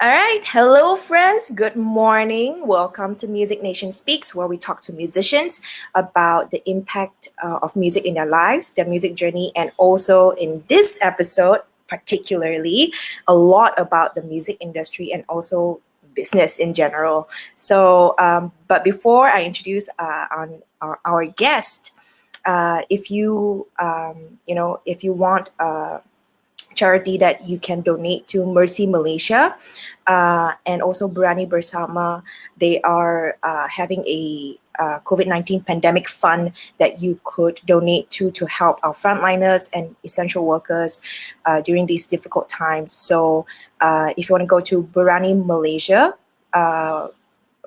All right. Hello, friends. Good morning. Welcome to Music Nation Speaks, where we talk to musicians about the impact of music in their lives, their music journey, and also in this episode, particularly, a lot about the music industry and also business in general. But before I introduce on our guest, if you if you want charity that you can donate to Mercy Malaysia and also Berani Bersama. They are having a COVID-19 pandemic fund that you could donate to help our frontliners and essential workers during these difficult times. So if you want to go to uh,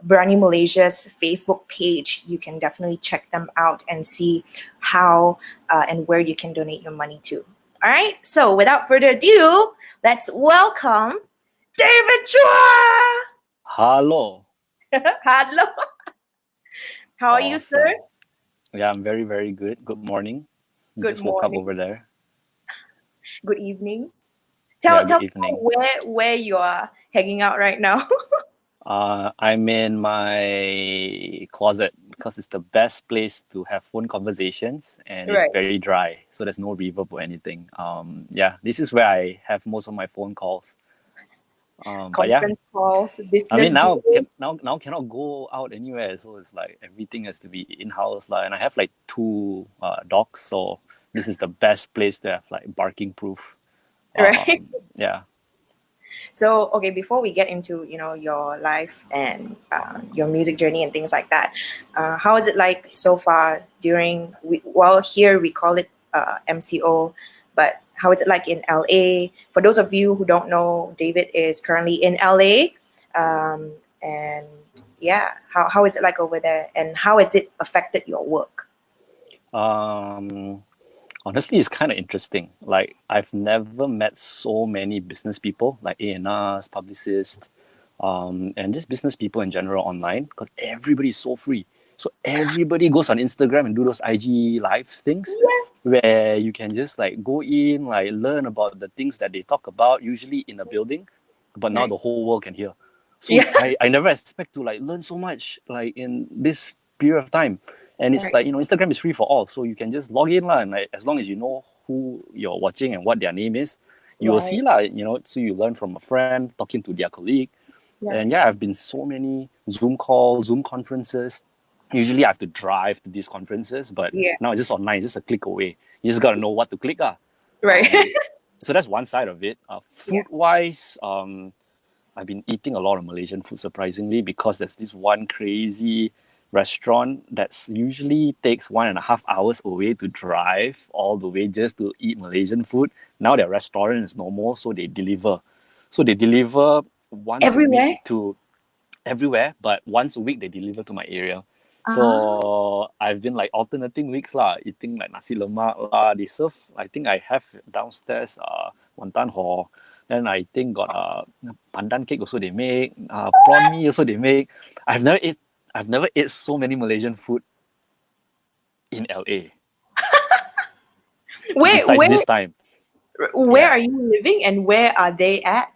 Berani Malaysia's Facebook page, you can definitely check them out and see how and where you can donate your money to. All right, so without further ado, let's welcome David Chua. Hello. Hello. How are you, sir? Awesome. Yeah, I'm very, very good. Good morning. Good Just woke up morning. over there. Good evening. Yeah, Tell good me evening. where you are hanging out right now. I'm in my closet because it's the best place to have phone conversations and it's Right. very dry, so there's no reverb or anything. Yeah, this is where I have most of my phone calls. But yeah, Conference calls, I mean business now can deals. now cannot go out anywhere, so it's like everything has to be in house lah. And I have like two dogs, so this is the best place to have like barking proof. Right. Yeah. So, okay, before we get into your life and your music journey and things like that, how is it like so far well, here we call it MCO, but how is it like in LA? For those of you who don't know, David is currently in LA, and yeah, how is it like over there, and how has it affected your work? Um, Honestly, it's kind of interesting. Like I've never met so many business people, like A&Rs, publicists, and just business people in general online, because everybody is so free. So everybody goes on Instagram and do those IG live things where you can just like go in, like learn about the things that they talk about, usually in a building, but now Right. the whole world can hear. So Yeah. I never expect to like learn so much like in this period of time. And it's Right. like, Instagram is free for all. So you can just log in lah, and like, as long as you know who you're watching and what their name is, you will see Right. lah, so you learn from a friend, talking to their colleague. Yeah. And yeah, I've been so many Zoom calls, Zoom conferences. Usually I have to drive to these conferences, but Yeah. now it's just online, it's just a click away. You just got to know what to click. Right. So that's one side of it. Yeah. Food-wise, I've been eating a lot of Malaysian food, surprisingly, because there's this one crazy restaurant that's usually takes 1.5 hours away to drive all the way just to eat Malaysian food. Now their restaurant is no more, so they deliver. So they deliver once a week Everywhere. to everywhere, but once a week they deliver to my area. Ah. So I've been like alternating weeks lah, eating like nasi lemak lah. They serve, I think I have downstairs wonton hor. Then I think got pandan cake also they make, prawn mee also they make. I've never ate I've never ate so many Malaysian food in LA Where besides where this time. where Yeah. are you living and where are they at?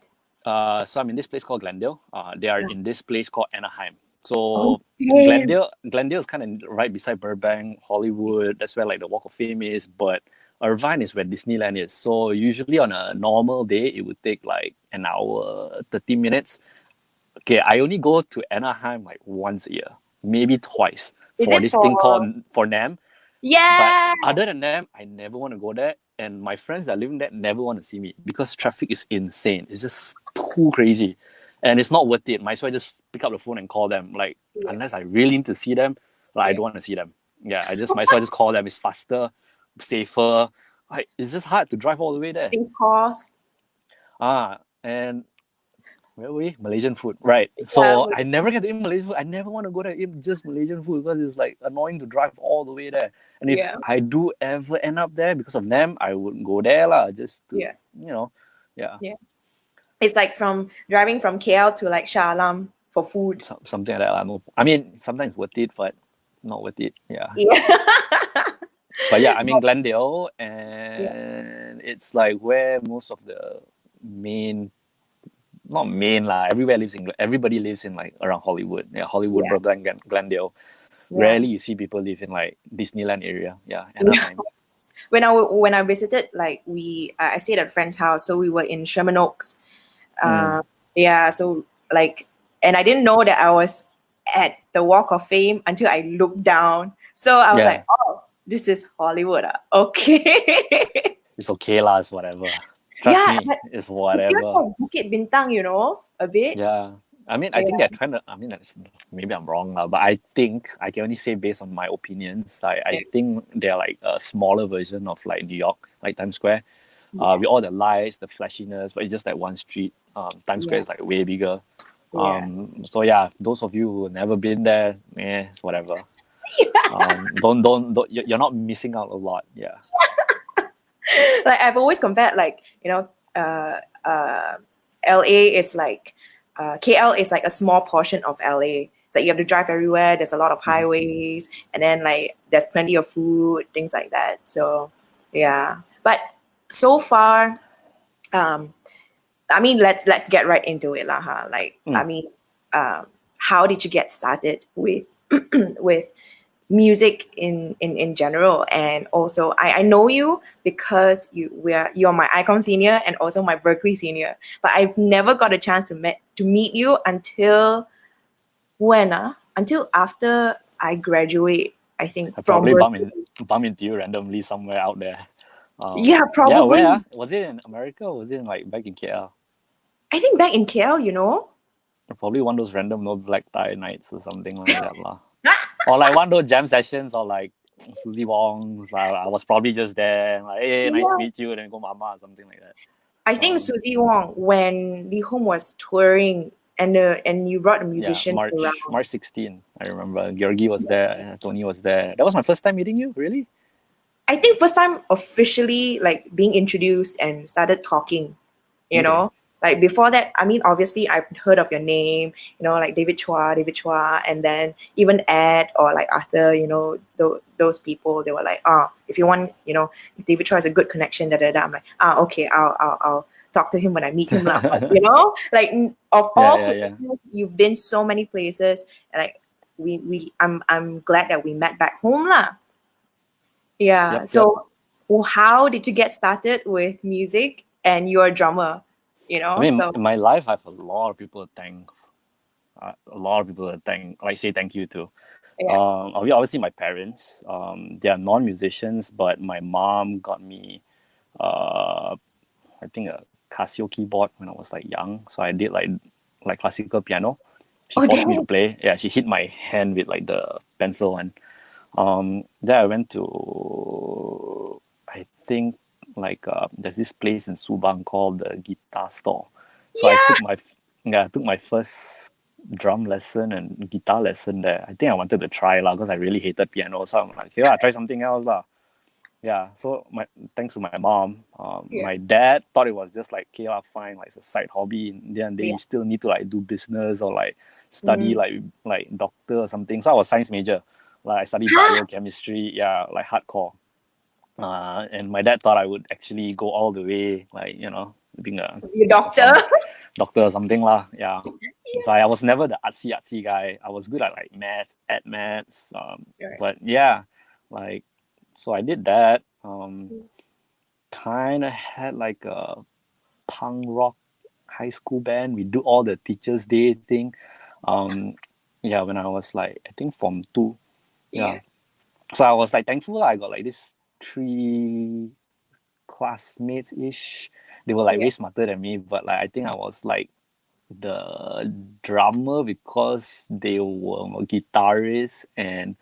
So I'm in this place called Glendale. They are Yeah. in this place called Anaheim. So Okay. Glendale is kind of right beside Burbank, Hollywood. That's where like the Walk of Fame is. But Irvine is where Disneyland is. So usually on a normal day, it would take like an hour, 30 minutes. Okay, I only go to Anaheim like once a year, maybe twice Is for it this thing for called for NAM. But yeah. other than that, I never want to go there. And my friends that are living there never want to see me because traffic is insane. It's just too crazy. And it's not worth it. Might as well just pick up the phone and call them. Like, Yeah. unless I really need to see them, like, I Yeah. don't want to see them. Yeah, I just might as well just call them. It's faster, safer. Like, it's just hard to drive all the way there. Same cost. And where were we? Malaysian food. Right. Yeah. So I never get to eat Malaysian food. I never want to go there and eat just Malaysian food because it's like annoying to drive all the way there. And if Yeah. I do ever end up there because of them, I would go there lah, just to, Yeah. yeah, Yeah. It's like from driving from KL to like Shah Alam for food. something like that lah. No, I mean, sometimes worth it, but not worth it. Yeah. Yeah. But yeah, I'm in Glendale Yeah. and it's like where most of the main not main lah. Everybody lives in like around Hollywood. Yeah, Hollywood, Yeah. Burbank, Glendale. Yeah. Rarely you see people live in like Disneyland area. Yeah, Yeah. Anaheim. When I visited, like I stayed at a friend's house, so we were in Sherman Oaks. Mm. Yeah, so like, and I didn't know that I was at the Walk of Fame until I looked down. So I was Yeah, like, oh, this is Hollywood. Okay. it's okay lah. It's whatever. Trust Yeah, me, but it's it feels whatever. like Bukit Bintang, a bit. Yeah. I mean, I think Yeah, they're trying to. I mean, maybe I'm wrong lah, but I think I can only say based on my opinions. I yeah, think they're like a smaller version of like New York, like Times Square. yeah, With all the lights, the flashiness, but it's just like one street. Times Square yeah, is like way bigger. yeah. So yeah, those of you who never been there, it's whatever. Don't you're not missing out a lot. Yeah. Like I've always compared, like uh, uh, LA is like KL is like a small portion of LA. It's like you have to drive everywhere. There's a lot of Mhm. highways, and then like there's plenty of food, things like that. So yeah, but so far, um, I mean, let's get right into it, lah. Huh? Like, I Mm. mean, how did you get started with with music in general? And also, I know you because you're my Icon senior and also my Berklee senior, but I've never got a chance to meet you until when? Until after I graduate, I think, I from probably Berklee. bump into you randomly somewhere out there. Yeah, Yeah, where? probably. Was it in America or was it in, like back in KL? I think back in KL. Probably one of those random no black tie nights or something like that lah. Or like one of those jam sessions or like Susie Wong's. Like, I was probably just there. Like, hey, nice to Yeah. meet you. And then go mama or something like that. I think Um, Suzy Wong, when Lee Home was touring, and you brought a yeah, musician around. March 16. I remember Georgi was there and Tony was there. That was my first time meeting you. Really? I think first time officially like being introduced and started talking, you Okay. know. Like before that, I mean, obviously I've heard of your name, like David Chua, and then even Ed or like Arthur, those people, they were like, if you want, if David Chua is a good connection, da da da. I'm like, okay, I'll talk to him when I meet him, lah. But, like of Yeah, all yeah, yeah. places, you've been so many places, and like I'm glad that we met back home, lah. Yeah. Yep, yep. So, well, how did you get started with music? And you're a drummer, I mean, So in my life, I have a lot of people to thank. A lot of people to thank, like say thank you to. yeah. Obviously my parents. They are non-musicians, but my mom got me, I think a Casio keyboard when I was like young. So I did like classical piano. She Oh, forced me to damn. play. Yeah, she hit my hand with like the pencil one. Then I went to, I think like there's this place in Subang called the Guitar Store. So Yeah. I took my first drum lesson and guitar lesson there. I think I wanted to try lah because I really hated piano. So I'm like, okay, I'll try something else lah. Yeah. So thanks to my mom, Yeah. my dad thought it was just like, okay, fine, like it's a side hobby. In the end, Yeah. you still need to like do business or like study Mm. like doctor or something. So I was science major. Like I studied Huh? biochemistry, yeah, like hardcore. And my dad thought I would actually go all the way, like being You doctor? doctor or something lah. Yeah. So I was never the artsy guy. I was good at like maths. Right. But yeah, like so I did that. Kind of had like a punk rock high school band. We do all the teachers' day thing. Yeah, when I was like I think Form 2. Yeah. Yeah. So I was like thankful I got like this 3 classmates ish. They were like Yeah. way smarter than me, but like I think I was like the drummer because they were guitarists and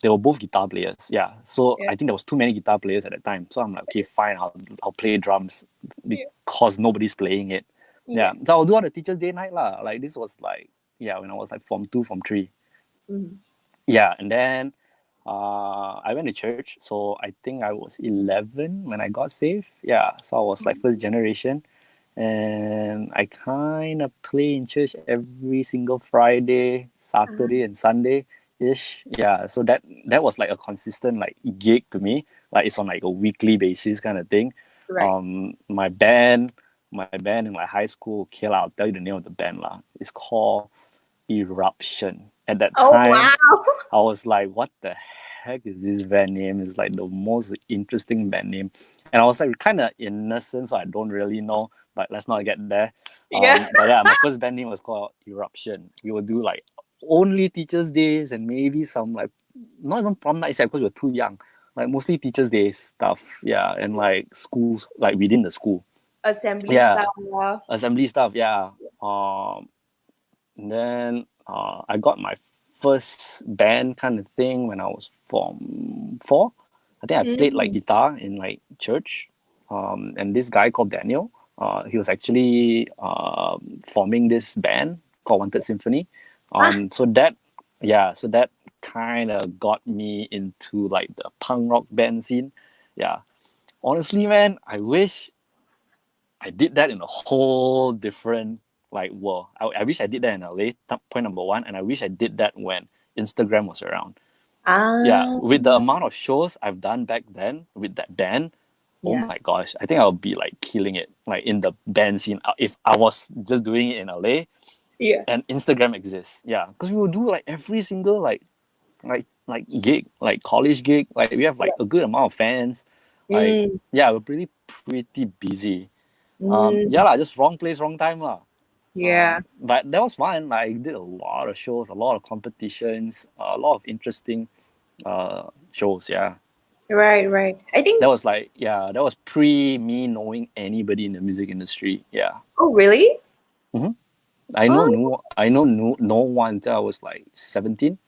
they were both guitar players. Yeah. So Yeah. I think there was too many guitar players at the time. So I'm like, okay, fine, I'll play drums Yeah. because nobody's playing it. Yeah. So I'll do all the teachers' day night lah. Like this was like when I was like Form 2, Form 3. Mm. Yeah, and then I went to church. So I think I was 11 when I got saved. Yeah, so I was like first generation, and I kind of play in church every single Friday, Saturday, and Sunday ish. Yeah, so that was like a consistent like gig to me. Like it's on like a weekly basis kind of thing. Right. My band. my band in like high school. Okay, lah, I'll tell you the name of the band lah. It's called Eruption. At that Oh time, wow. I was like, what the heck is this band name? It's like the most interesting band name. And I was like kind of innocent, so I don't really know, but let's not get there. Yeah. But yeah, my first band name was called Eruption. We would do like only teachers' days and maybe some like not even prom nights because we were too young. Like mostly teachers' days stuff, yeah, and like schools, like within the school. Assembly Yeah, style. assembly stuff, yeah. And then I got my first band kind of thing when I was Form 4. I think I played like Mm. guitar in like church. And this guy called Daniel, he was actually forming this band called Wanted Symphony. Ah, So that, yeah, so that kind of got me into like the punk rock band scene. Yeah. Honestly, man, I wish I did that in a whole different like world. I wish I did that in LA. Point number one, and I wish I did that when Instagram was around. Yeah, ah, with the amount of shows I've done back then with that band, oh yeah, my gosh, I think I'll be like killing it like in the band scene if I was just doing it in LA yeah. and Instagram exists. Yeah, because we will do like every single like gig, like college gig. Like we have like a good amount of fans. Like Mm, yeah, we're pretty busy. Yeah mm, lah, just wrong place, wrong time lah. yeah. But that was fun. Like I did a lot of shows, a lot of competitions, a lot of interesting shows. Yeah, Right, right. I think. that was like that was pre me knowing anybody in the music industry. Yeah, Oh, really? hmm Oh, I know no one until I was like 17.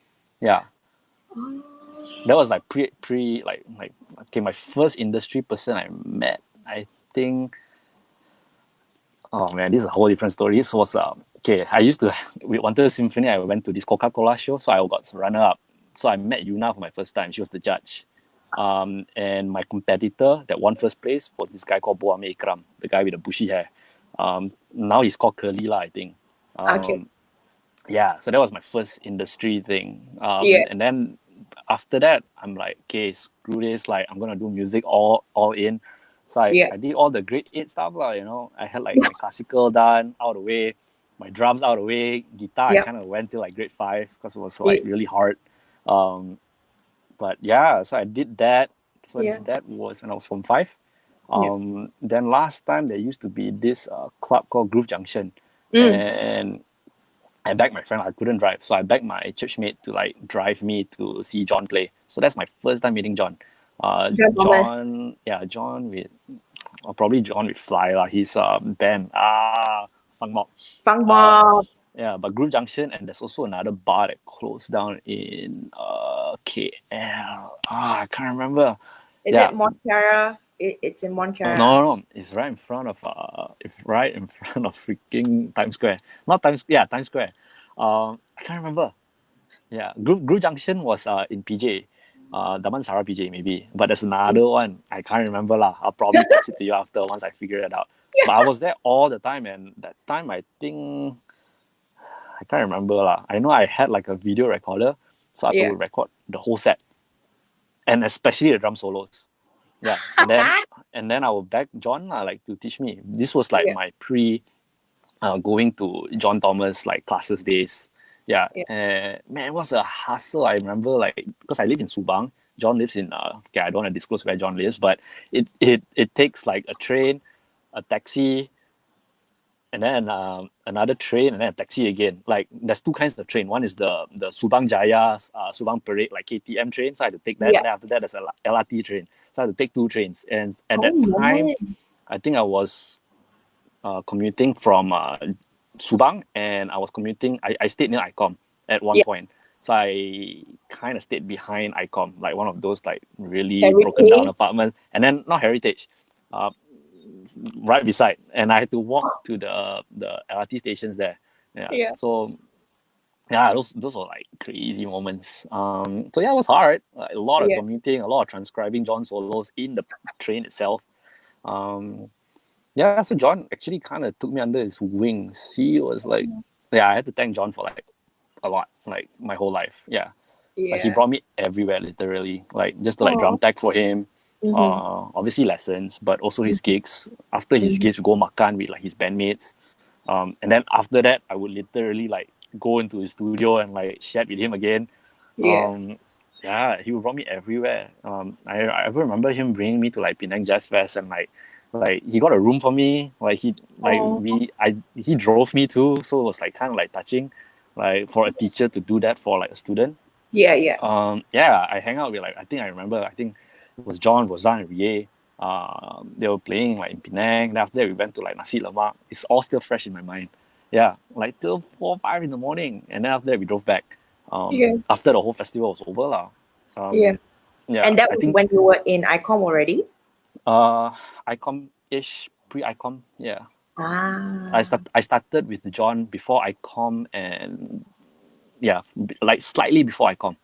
Yeah, that was like pre like okay, my first industry person I met. I think oh man, this is a whole different story. This was okay. I used to with Wanted Symphony. I went to this Coca-Cola show, so I got runner up. So I met Yuna for my first time. She was the judge. And my competitor that won first place was this guy called Boame Ikram, the guy with the bushy hair. Now he's called Curly lah, I think. okay. Yeah, so that was my first industry thing. Yeah, And then after that, I'm like, okay, screw this. Like, I'm gonna do music all in. So yeah, I did all the grade 8 stuff lah. You know, I had like my classical done out of the way, my drums out of the way, guitar I yeah, kind of went till like grade 5 because it was yeah, like really hard. Um, but yeah, so I did that. So yeah, that was when I was from 5. yeah. Then last time there used to be this club called Groove Junction, Mm. and I begged my friend. I couldn't drive, so I begged my church mate to like drive me to see John play. So that's my first time meeting John. John Thomas. John with probably John with Fly lah. His band Fang Mok. Fang Uh, Mob. yeah, but Groove Junction, and there's also another bar that closed down in KL. I can't remember. Is Yeah, it Montclair? It's in no, Montclair. no, it's right in front of freaking Times Square. Not Times, yeah, Times Square. I can't remember. Yeah, Groove Junction was in PJ, Damansara PJ maybe, but there's another one I can't remember lah. I'll probably text it to you after once I figure it out. But I was there all the time, and that time I think I can't remember lah. I know I had like a video recorder, so I Yeah. would record the whole set, and especially the drum solos. Yeah, and then I would beg John like to teach me. This was like Yeah. my pre going to John Thomas like classes days. Yeah, Yeah. man, it was a hustle. I remember like because I live in Subang. John lives in okay, I don't want to disclose where John lives, but it takes like a train, a taxi, and then another train, and then a taxi again. Like there's two kinds of train. One is the Subang Jaya, Subang Parade, like KTM train. So I had to take that. Yeah. And then after that, there's a LRT train. So I had to take two trains. And at Oh that time, man. I think I was commuting from Subang, and I was commuting. I stayed near ICOM at one Yeah. point. So I kind of stayed behind ICOM, like one of those like really broken down Heritage. apartments. And then not heritage, uh, right beside, and I had to walk to the LRT stations there. Yeah, Yeah. so yeah, those were like crazy moments. So yeah, it was hard. Like, a lot of Yeah. commuting, a lot of transcribing John solos in the train itself. Um, yeah, so John actually kind of took me under his wings. He was like, yeah, I had to thank John for like a lot, like my whole life. Yeah, like he Yeah. brought me everywhere, literally. Like just to like drum Oh. tech for him. Mm-hmm. Obviously lessons, but also his gigs. After his Mm-hmm. gigs, we go makan with like his bandmates. And then after that, I would literally like go into his studio and like chat with him again. Yeah. Um, yeah, he would brought me everywhere. I remember him bringing me to like Penang Jazz Fest and like he got a room for me. Oh. He drove me too, so it was like kind of like touching, like for a teacher to do that for like a student. Yeah, yeah. Yeah, I hang out with like I think it was John, Roseanne, and Rie. They were playing like in Penang. Then after that, we went to like Nasi Lemak. It's all still fresh in my mind. Yeah, like till 4 or 5 in the morning, and then after that we drove back. Yeah. After the whole festival was over, lah. Yeah. Yeah, And that I was think when you were in ICOM already? uh icom ish pre-icom. Yeah, Ah. I started with John before icom, and yeah, like slightly before icom.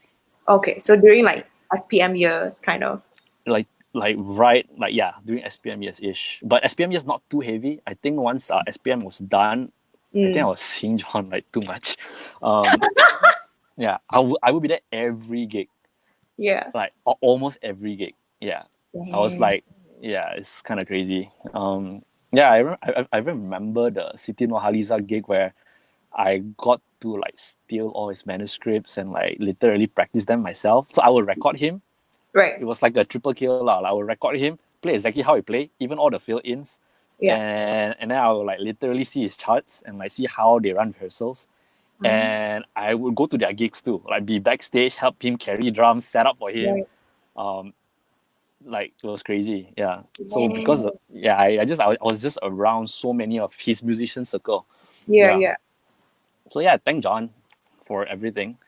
Okay. So during like SPM years, kind of. Like right like yeah during SPM years ish, but SPM years not too heavy. I think once SPM was done, I think I Mm. was seeing John like too much. Yeah, I would be there every gig, Yeah. like almost every gig. Yeah, I was Damn. like, yeah, it's kind of crazy. Yeah, I remember the Siti Nurhaliza gig where I got to like steal all his manuscripts and like literally practice them myself. So I would record him. It Right. was like a triple kill lah. Like I would record him, play exactly how he play, even all the fill-ins, Yeah. and then I would like literally see his charts and like see how they run rehearsals. Ah, And I would go to their gigs too, like be backstage, help him carry drums, set up for him. right. Um, like it was crazy, yeah. So because Damn. yeah, I was just around so many of his musician circle, Yeah, yeah. yeah, So yeah, thank John for everything.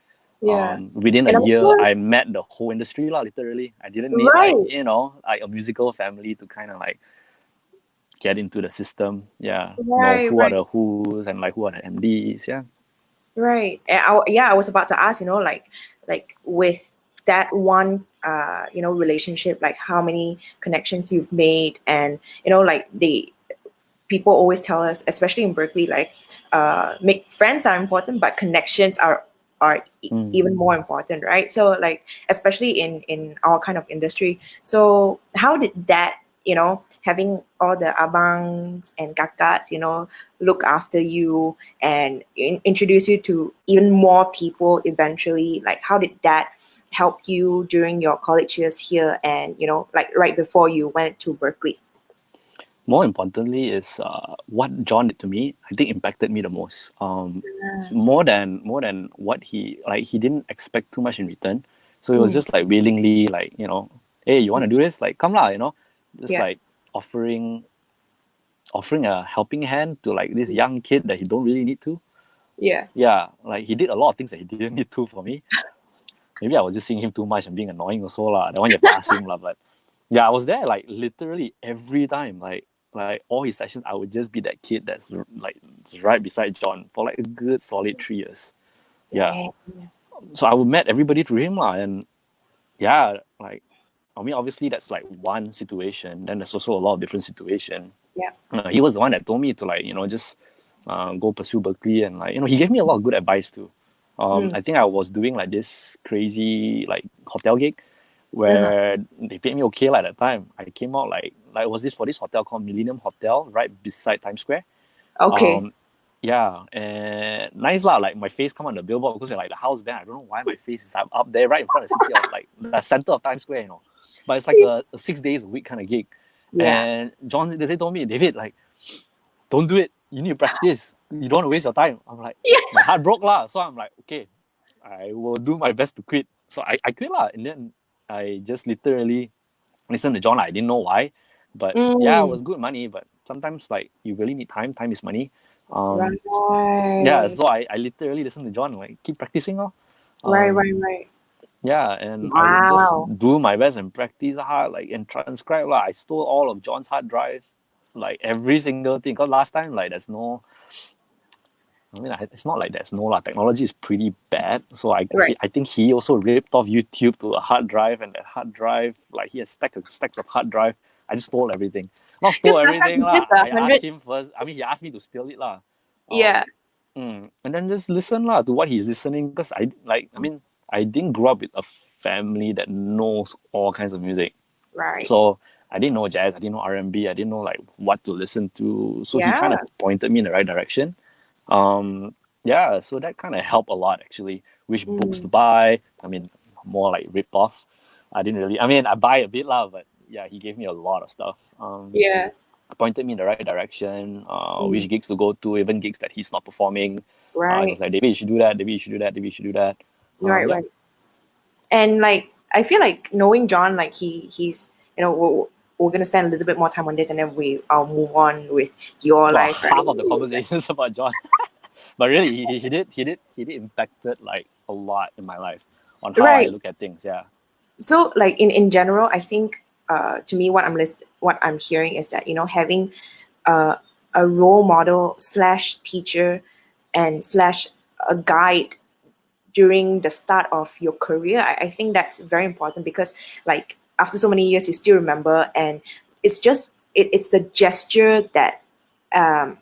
yeah. Within a And of year, course, I met the whole industry lah. Literally, I didn't need like right, like a musical family to kind of like get into the system. Yeah, know right, who are right, the who's and like who are the MDs. Yeah, right. And yeah, I was about to ask, like with that one, relationship, like how many connections you've made, and like the people always tell us, especially in Berkeley, like, make friends are important, but connections are mm. even more important, right? So like, especially in our kind of industry. So how did that, having all the abangs and kakaks, look after you and introduce you to even more people eventually? Like, how did that help you during your college years here, and like right before you went to Berkeley? More importantly, is what John did to me. I think impacted me the most. More than what he didn't expect too much in return. So it was Mm, just like willingly like hey, you want to do this? Like come lah, just yeah, like offering a helping hand to like this young kid that he don't really need to. yeah. Yeah, like he did a lot of things that he didn't need to for me. Maybe I was just seeing him too much and being annoying also lah. That one you have to ask him lah. But yeah, I was there like literally every time. Like all his sessions, I would just be that kid that's like right beside John for like a good solid 3 years. Yeah. Yeah. So I would met everybody through him lah. And yeah, like I mean obviously that's like one situation. Then there's also a lot of different situation. Yeah. He was the one that told me to like just go pursue Berklee, and like he gave me a lot of good advice too. Mm. I think I was doing like this crazy like hotel gig Uh-huh. where they paid me okay like that time. I came out like was this for this hotel called Millennium Hotel right beside Times Square. Okay. Um, yeah, and nice lah. Like my face come on the billboard because like the house there. I don't know why my face is up there right in front of the city of like the center of Times Square. But it's like a 6 days a week kind of gig. Yeah. And John, they told me, David, like, don't do it. You need to practice. You don't want to waste your time. I'm like, Yeah. my heart broke lah. So I'm like, okay, I will do my best to quit. So I quit lah. And then I just literally listened to John. Like, I didn't know why. But yeah, it Mm. was good money. But sometimes like you really need time. Time is money. Um, yeah, Right. so I literally listened to John. Like, keep practicing. Right, Um, right, right. yeah, and I would just Wow. do my best and practice hard, like and transcribe. Like I stole all of John's hard drive, like every single thing. Because last time, like there's no, I mean, it's not like there's no lah. Technology is pretty bad, so Right. I think he also ripped off YouTube to a hard drive, and that hard drive, like he has stacks of hard drive. I just stole everything. Not Because stole sometimes everything it's just lah. a I asked hundred. him first. I mean, he asked me to steal it lah. Yeah. Um, and then just listen lah to what he's listening, because I mean I didn't grow up with a family that knows all kinds of music. Right. So I didn't know jazz, I didn't know R&B, I didn't know like what to listen to. So he kind Yeah. of pointed me in the right direction. Yeah, so that kind of helped a lot actually. Which books to Mm. buy? I mean, more like rip off. I didn't really. I mean, I buy a bit lah, but yeah, he gave me a lot of stuff. Yeah. Pointed me in the right direction. Which Mm. gigs to go to, even gigs that he's not performing. He was Right. like, David, you should do that. David, you should do that. David, you should do that. Right. Yeah. Right. And like I feel like knowing John, like he's we're gonna spend a little bit more time on this, and then I'll move on with your Well, life, right? half of the conversations about John, but really, he did impacted like a lot in my life on how I Right. look at things. Yeah. So like in general, I think to me what I'm hearing is that having uh, a role model slash teacher and slash a guide during the start of your career, I think that's very important because like after so many years you still remember, and it's the gesture um,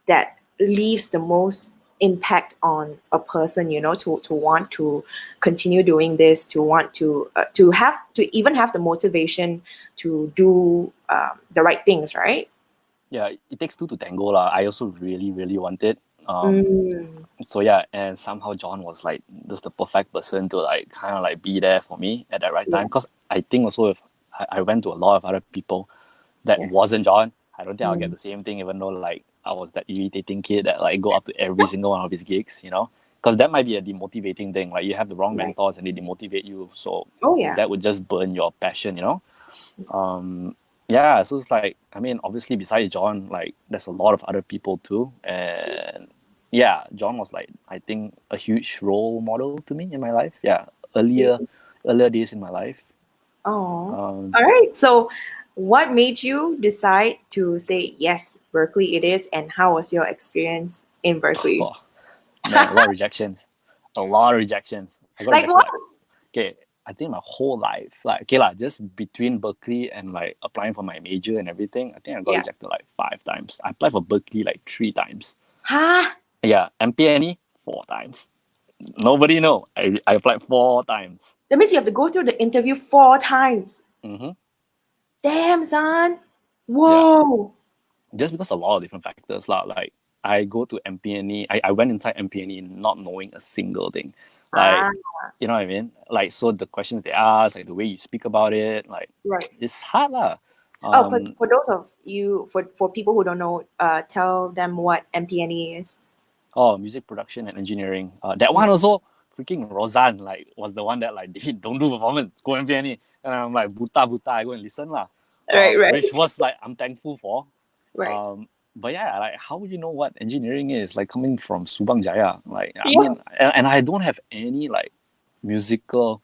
that leaves the most impact on a person, to want to continue doing this, to want to even have the motivation to do the right things, right? Yeah, it takes two to tango lah. I also really, really wanted. Mm, So yeah, and somehow John was like just the perfect person to like kind of like be there for me at that right time. yeah, Because I think also if I went to a lot of other people that yeah. wasn't John, I don't think I'll get Mm, the same thing. Even though like I was that irritating kid that like go up to every single one of his gigs, because that might be a demotivating thing. Like you have the wrong right. mentors and they demotivate you, so Oh yeah. that would just burn your passion. Yeah, so it's like, I mean, obviously besides John, like there's a lot of other people too, and yeah, John was like, I think, a huge role model to me in my life. Yeah, earlier days in my life. Oh, um all right. So, what made you decide to say yes, Berkeley it is, and how was your experience in Berkeley? oh, man, a lot of rejections, a lot of rejections. I got Like rejected what? like, okay, I think my whole life, like, okay lah, just between Berkeley and like applying for my major and everything, I think I got Yeah. rejected like 5 times. I applied for Berkeley like 3 times. Huh? Yeah, MPNE 4 times. Nobody know. I applied 4 times. That means you have to go through the interview 4 times. Mm-hmm. Damn, son. Yeah, Whoa. just because a lot of different factors lah. Like I go to MPNE, I went inside MPNE not knowing a single thing. Ah, Like, you know what I mean? Like, so the questions they ask, like the way you speak about it, like right. it's hard lah. Oh, for those of you, for people who don't know, tell them what MPNE is. Music production and engineering. That one also freaking Roseanne like was the one that like David don't do performance, go MPNE, and I'm like buta, I go and listen lah. Right, right, Which was like I'm thankful for. right. But yeah, like how would you know what engineering is? Like coming from Subang Jaya, like I Yeah. mean, and I don't have any like musical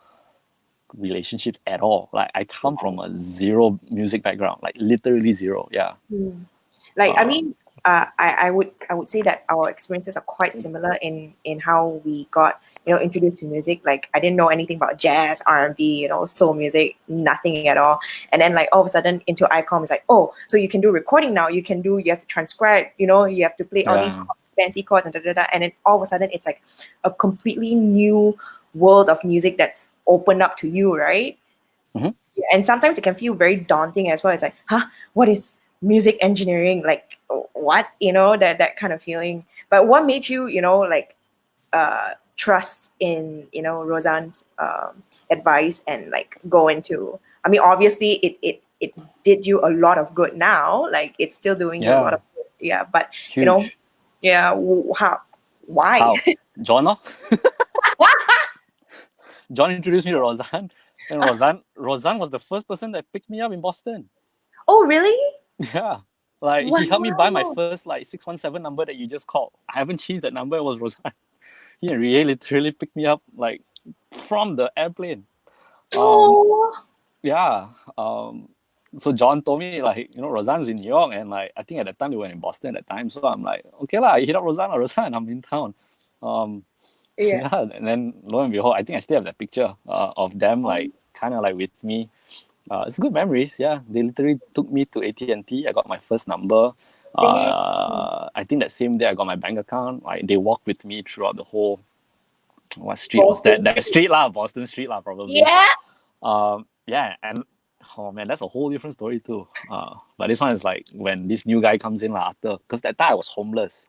relationships at all. Like I come from a zero music background, like literally zero. Yeah. Hmm. Like I Um, mean, I would say that our experiences are quite similar in how we got introduced to music. Like I didn't know anything about jazz, R&B, soul music, nothing at all. And then like all of a sudden into ICOM, it's like, oh, so you can do recording now. You have to transcribe. You have to play all these yeah. fancy chords and da da da. And then all of a sudden it's like a completely new world of music that's opened up to you, right? Mm-hmm. And sometimes it can feel very daunting as well. It's like, huh, what is music engineering? Like what? That kind of feeling. But what made you, like trust in, Roseanne's advice and like go into, I mean, obviously it did you a lot of good now. Like it's still doing you a lot Yeah. of good. Yeah. But, Huge. yeah, how, why? How? John, no? John introduced me to Roseanne, and Roseanne was the first person that picked me up in Boston. Oh, really? Yeah. Like he helped me buy my Wow. first like 617 number that you just called. I haven't changed that number, it was Roseanne. He really literally picked me up like from the airplane. Um Oh, yeah. So John told me like, Roseanne's in New York, and like I think at that time they were in Boston at that time. So I'm like, okay lah, you hit up Roseanne, I'm in town. yeah. Yeah, and then lo and behold, I think I still have that picture of them like kind of like with me. It's good memories. Yeah, they literally took me to AT&T. I got my first number. Damn. I think that same day I got my bank account. Like they walked with me throughout the whole. What street was that? Boston That Street. street lah, Boston Street lah, probably. Yeah. Yeah, and Oh man, that's a whole different story too. But this one is like when this new guy comes in like, after, because that time I was homeless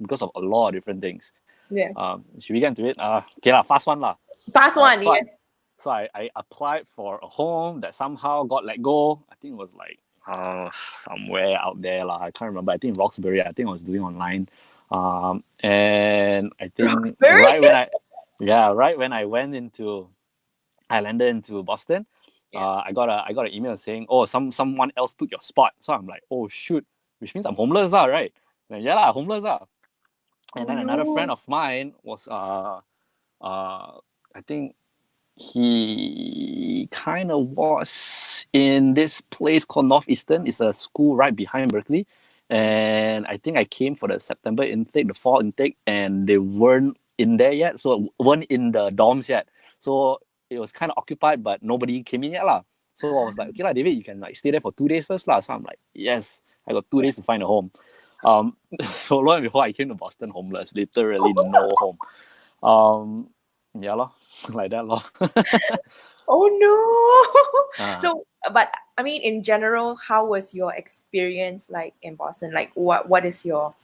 because of a lot of different things. Yeah. Should we get into it? Okay lah, fast one lah. Fast one, So yes. I applied for a home that somehow got let go. I think it was like somewhere out there lah. I can't remember. I think Roxbury. I think I was doing online. And I think Roxbury? right when I landed into Boston, Yeah. I got an email saying, oh, someone else took your spot. So I'm like, oh shoot, which means I'm homeless lah, right? And yeah lah, homeless lah. And Oh then another friend no. of mine was I think he kind of was in this place called Northeastern. It's a school right behind Berklee. And I think I came for the September intake, the fall intake, and they weren't in there yet. So weren't in the dorms yet. So it was kind of occupied, but nobody came in yet lah. So I was like, okay lah, David, you can like stay there for 2 days first lah. So I'm like, yes, I got 2 days to find a home. So lo and behold, I came to Boston homeless, literally no home. Yeah lor, like that lor. Oh no. uh, So, but I mean, in general, how was your experience like in Boston? Like, what is your?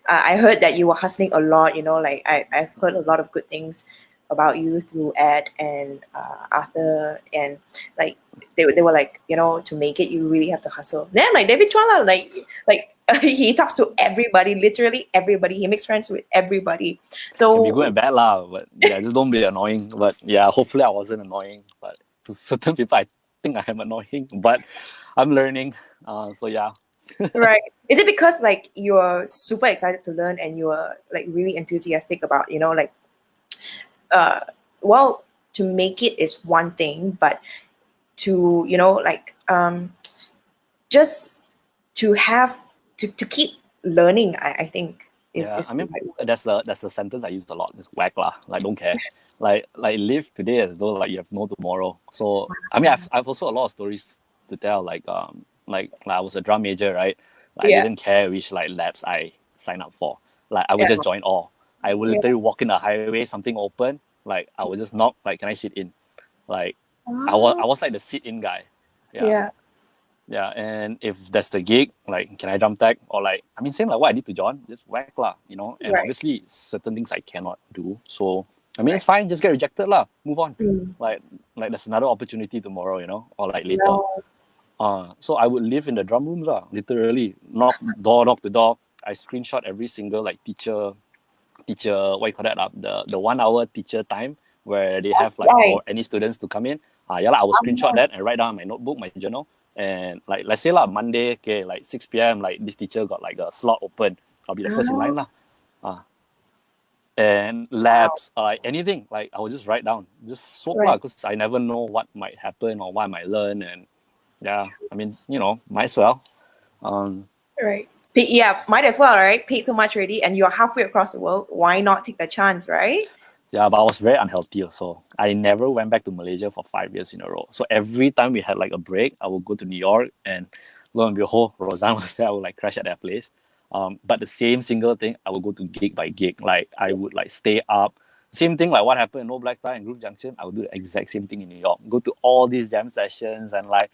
I heard that you were hustling a lot. You know, like I've heard a lot of good things about you through Ed and Arthur, and like they were like, you know, to make it, you really have to hustle. Then like David Chua, like he talks to everybody, literally everybody. He makes friends with everybody. can be good So and bad lah, but yeah, just don't be annoying. But yeah, hopefully I wasn't annoying. But to certain people, I think I am annoying. But I'm learning. So yeah. right. Is it because like you're super excited to learn and you're like really enthusiastic about, you know, like uh well, to make it is one thing, but to, you know, like just to have to keep learning, I think Yeah, is I the mean right word. that's a sentence I use a lot. It's whack lah. Like don't care. Like live today as though like you have no tomorrow. So I mean I've also a lot of stories to tell. Like I was a drum major, right? Like, I Yeah. didn't care which like labs I sign up for. Like I would Yeah. just join all. I would Yeah. literally walk in the highway, something open. Like I would just knock. Like can I sit in? Like I Oh, was like the sit in guy. Yeah. yeah. Yeah, and if that's the gig, like, can I drum tag? Or like, I mean, same like what I did to John, just whack lah, you know? And Right. obviously, certain things I cannot do. So, I mean, Right. it's fine, just get rejected lah, move on. Mm. Like, there's another opportunity tomorrow, you know? Or like later. No. So I would live in the drum rooms lah, literally. Knock to door. I screenshot every single like teacher, what you call that? The 1 hour teacher time where they have like Right. for any students to come in. Yeah, I will screenshot that and write down my notebook, my journal. And like let's say lah Monday, okay, like 6 p.m. like this teacher got like a slot open. I'll be the first in line lah. And labs, like anything, like I will just write down, just swap lah, Right. because I never know what might happen or what I might learn. And yeah, I mean, you know, might as well. Right. Yeah, might as well, right? Paid so much already, and you're halfway across the world. Why not take the chance, right? Yeah, but I was very unhealthy also. I never went back to Malaysia for 5 years in a row. So every time we had like a break, I would go to New York, and lo and behold, Roseanne was there. I would like crash at that place. But the same single thing, I would go to gig by gig. Like I would like stay up. Same thing like what happened in No Black Tie and Groove Junction. I would do the exact same thing in New York. Go to all these jam sessions, and like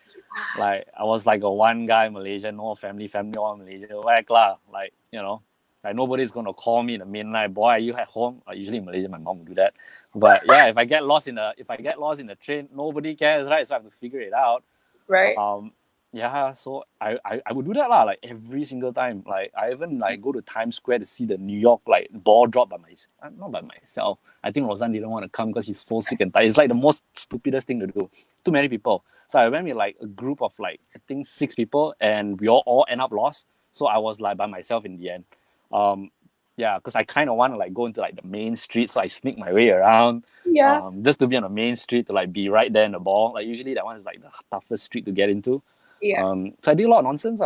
I was like a one guy Malaysian, no family all Malaysia. Whack lah. Like, you know, like nobody's gonna call me in the midnight, boy, are you at home? Usually in Malaysia, my mom will do that. But yeah, if I get lost in the train, nobody cares, right? So I have to figure it out. Right. Yeah, so I would do that lah, like every single time. Like I even like go to Times Square to see the New York like ball drop by myself. Not by myself. I think Roseanne didn't want to come because she's so sick and tired. It's like the most stupidest thing to do. Too many people. So I went with like a group of like I think 6 people, and we all end up lost. So I was like by myself in the end. Yeah, because I kind of want to like go into like the main street, so I sneak my way around. Yeah. Just to be on the main street to like be right there in the ball. Like usually that one is like the toughest street to get into. Yeah. So I did a lot of nonsense.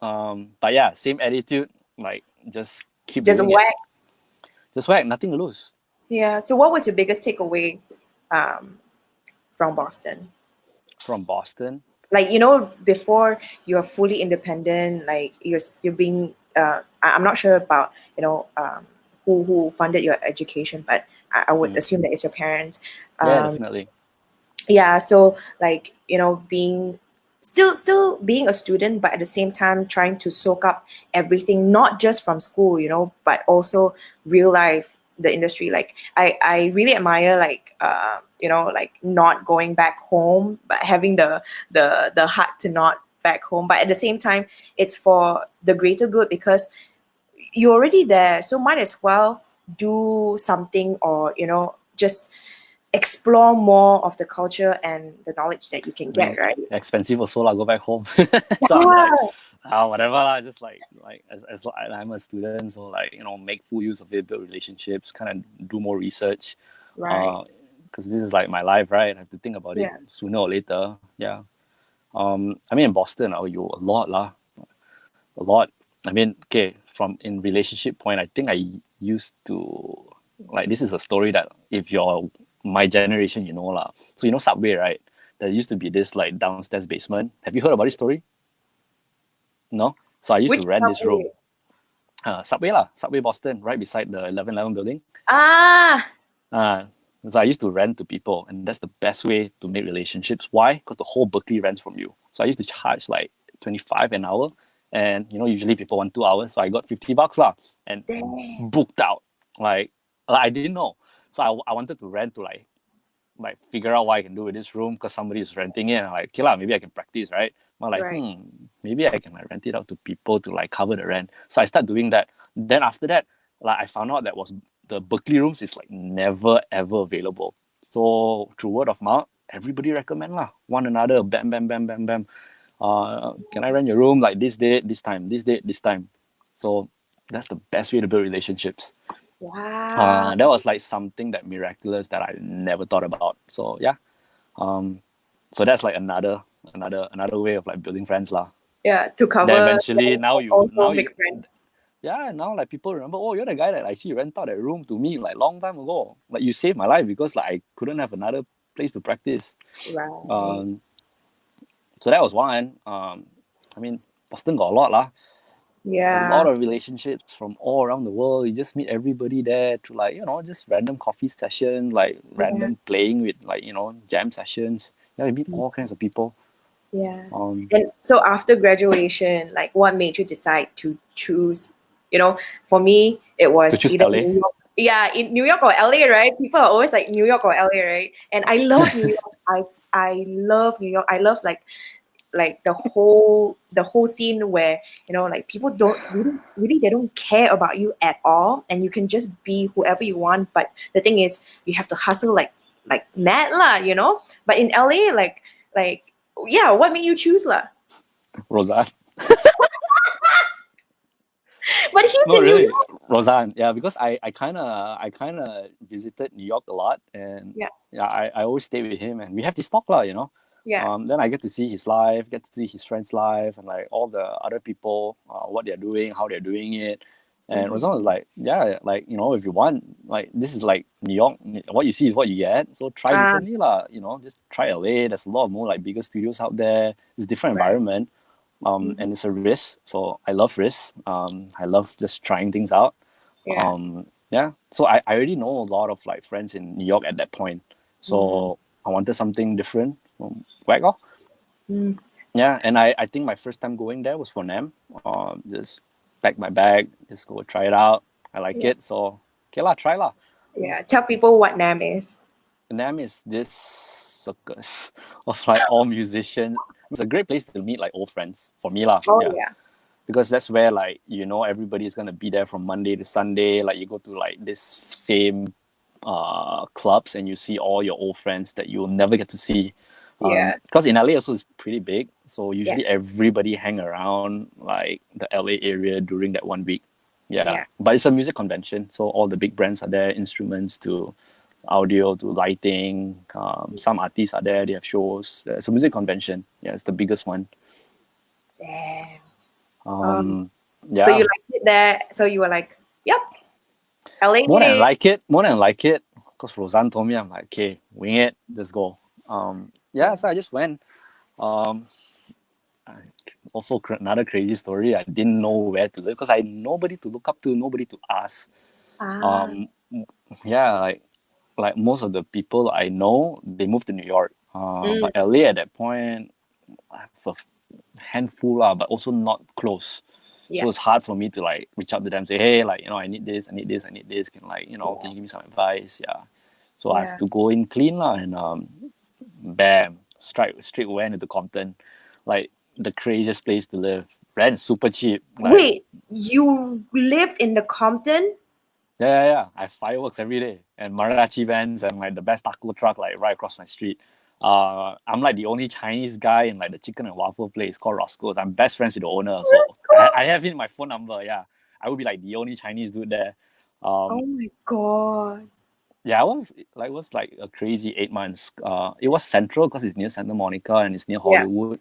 But yeah, same attitude. Like just keep Just doing whack. it. Just whack, nothing to lose. Yeah. So, what was your biggest takeaway from Boston? From Boston. Like, you know, before you're fully independent, like you're being. I'm not sure about, you know, who funded your education, but I would assume that it's your parents. Yeah, definitely. yeah, so like, being still being a student, but at the same time trying to soak up everything, not just from school, but also real life, the industry. Like I really admire, like, like not going back home, but having the heart to not back home. But at the same time, it's for the greater good, because you're already there, so might as well do something, or just explore more of the culture and the knowledge that you can I mean, get, right? expensive also lah, go back home. So I'm like, Yeah, whatever lah, just like as I'm a student, so like, make full use of it, build relationships, kind of do more research. right. Because this is like my life, right? I have to think about it Yeah. sooner or later. Yeah. I mean, in Boston, you a lot lah, a lot. I mean, okay, from in relationship point, I think I used to, like, this is a story that if you're my generation, lah. So Subway, right? There used to be this like downstairs basement. Have you heard about this story? No. So I used Which to rent this room. Subway? Subway lah, Subway Boston, right beside the 1111 building. Ah, Uh, so I used to rent to people, and that's the best way to make relationships. Why? Because the whole Berklee rents from you. So I used to charge like 25 an hour, and usually people want 2 hours, so I got $50 lah, and damn. booked out. Like I didn't know, so I wanted to rent to like figure out what I can do with this room because somebody is renting it. And I'm like, okay lah, maybe I can practice, right? I'm like, Right. maybe I can like rent it out to people to like cover the rent. So I start doing that. Then after that, like I found out that was the Berklee rooms is like never ever available. So through word of mouth, everybody recommend lah, one another, bam, bam, bam, bam, bam. Can I rent your room like this date, this time, this date, this time? So that's the best way to build relationships. Wow. That was like something that miraculous that I never thought about. So yeah, so that's like another way of like building friends lah. Yeah, to Then cover, eventually like, also make friends. yeah, now like people remember, oh, you're the guy that actually rent out that room to me like long time ago. Like you saved my life because like I couldn't have another place to practice. Right. So that was one. I mean, Boston got a lot lah. A Yeah. lot of relationships from all around the world. You just meet everybody there through like, just random coffee sessions, like random playing with like, jam sessions. Yeah, you meet all kinds of people. Yeah. Um, And so after graduation, like, what made you decide to choose? For me, it was choose either LA. New York. Yeah, in New York or LA, right? People are always like New York or LA, right? And I love New York. I love New York. I love like the whole scene where like people don't really they don't care about you at all, and you can just be whoever you want. But the thing is, you have to hustle like mad lah. But in LA, like yeah, what made you choose lah? Roseanne. But he's No, in New really, York. Roseanne. Yeah, because I kind of visited New York a lot, and Yeah. I always stay with him, and we have this talk lah. Yeah. Then I get to see his life, get to see his friends' life, and like all the other people, what they're doing, how they're doing it. And Roseanne was like, yeah, like if you want, like this is like New York. What you see is what you get. So try differently lah. Just try LA. There's a lot more like bigger studios out there. It's a different Right. environment. And it's a risk. So I love risk. I love just trying things out. Yeah. Yeah. So I already know a lot of like friends in New York at that point. So I wanted something different. Whack off. Mm. Yeah, and I think my first time going there was for NAM. Just pack my bag, just go try it out. I like Yeah. it, so okay lah, try lah. Yeah. Tell people what NAM is. NAM is this circus of like all musicians. It's a great place to meet like old friends for me lah. Oh Yeah, yeah. because that's where like everybody's gonna be there from Monday to Sunday. Like you go to like this same clubs and you see all your old friends that you'll never get to see. Yeah. Because in LA also is pretty big, so usually everybody hang around like the LA area during that 1 week. Yeah. But it's a music convention, so all the big brands are there, instruments to audio to lighting. Some artists are there, they have shows. It's a music convention. Yeah, it's the biggest one. Damn. Yeah. So you liked it there. So you were like, yep, LA. More than like it, because Roseanne told me, I'm like, okay, wing it, just go. Yeah, so I just went. Also, another crazy story. I didn't know where to live because I had nobody to look up to, nobody to ask. Ah. Yeah, like most of the people I know, they moved to New York. But LA at that point, I have a handful lah, but also not close. Yeah. So it's hard for me to like reach out to them, say, hey, like, I need this, I need this, I need this. Can like, can you give me some advice? Yeah. So I have Yeah. to go in clean lah, and bam, straight went into Compton, like the craziest place to live. Rent is super cheap. Like, Wait, you lived in the Compton? yeah. I have fireworks every day and mariachi bands and like the best taco truck like right across my street. I'm like the only Chinese guy in like the chicken and waffle place called Roscoe's. I'm best friends with the owner, so I have it in my phone number. Yeah, I would be like the only Chinese dude there. Oh my god. Yeah, it was like a crazy 8 months. It was central because it's near Santa Monica and it's near Yeah. Hollywood.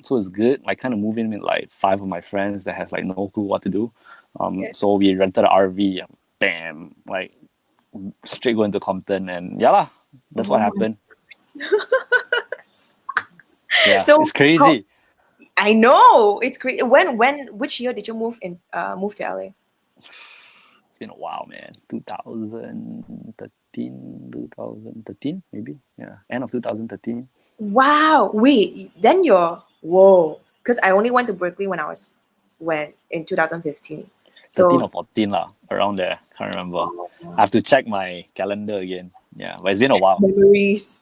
So it's good. I kind of moved in with like 5 of my friends that has like no clue what to do. Yeah. So we rented an RV and bam, like straight going to Compton, and yeah lah, that's what Oh my- happened. Yeah, So it's crazy. I know it's crazy. Which year did you move to LA? It's been a while, man. 2013 maybe. Yeah, end of 2013. Wow. Wait, then whoa. Because I only went to Berkeley when in 2015. 13 So or 14 lah, around there. Can't remember. I have to check my calendar again. Yeah, but it's been a while. memories.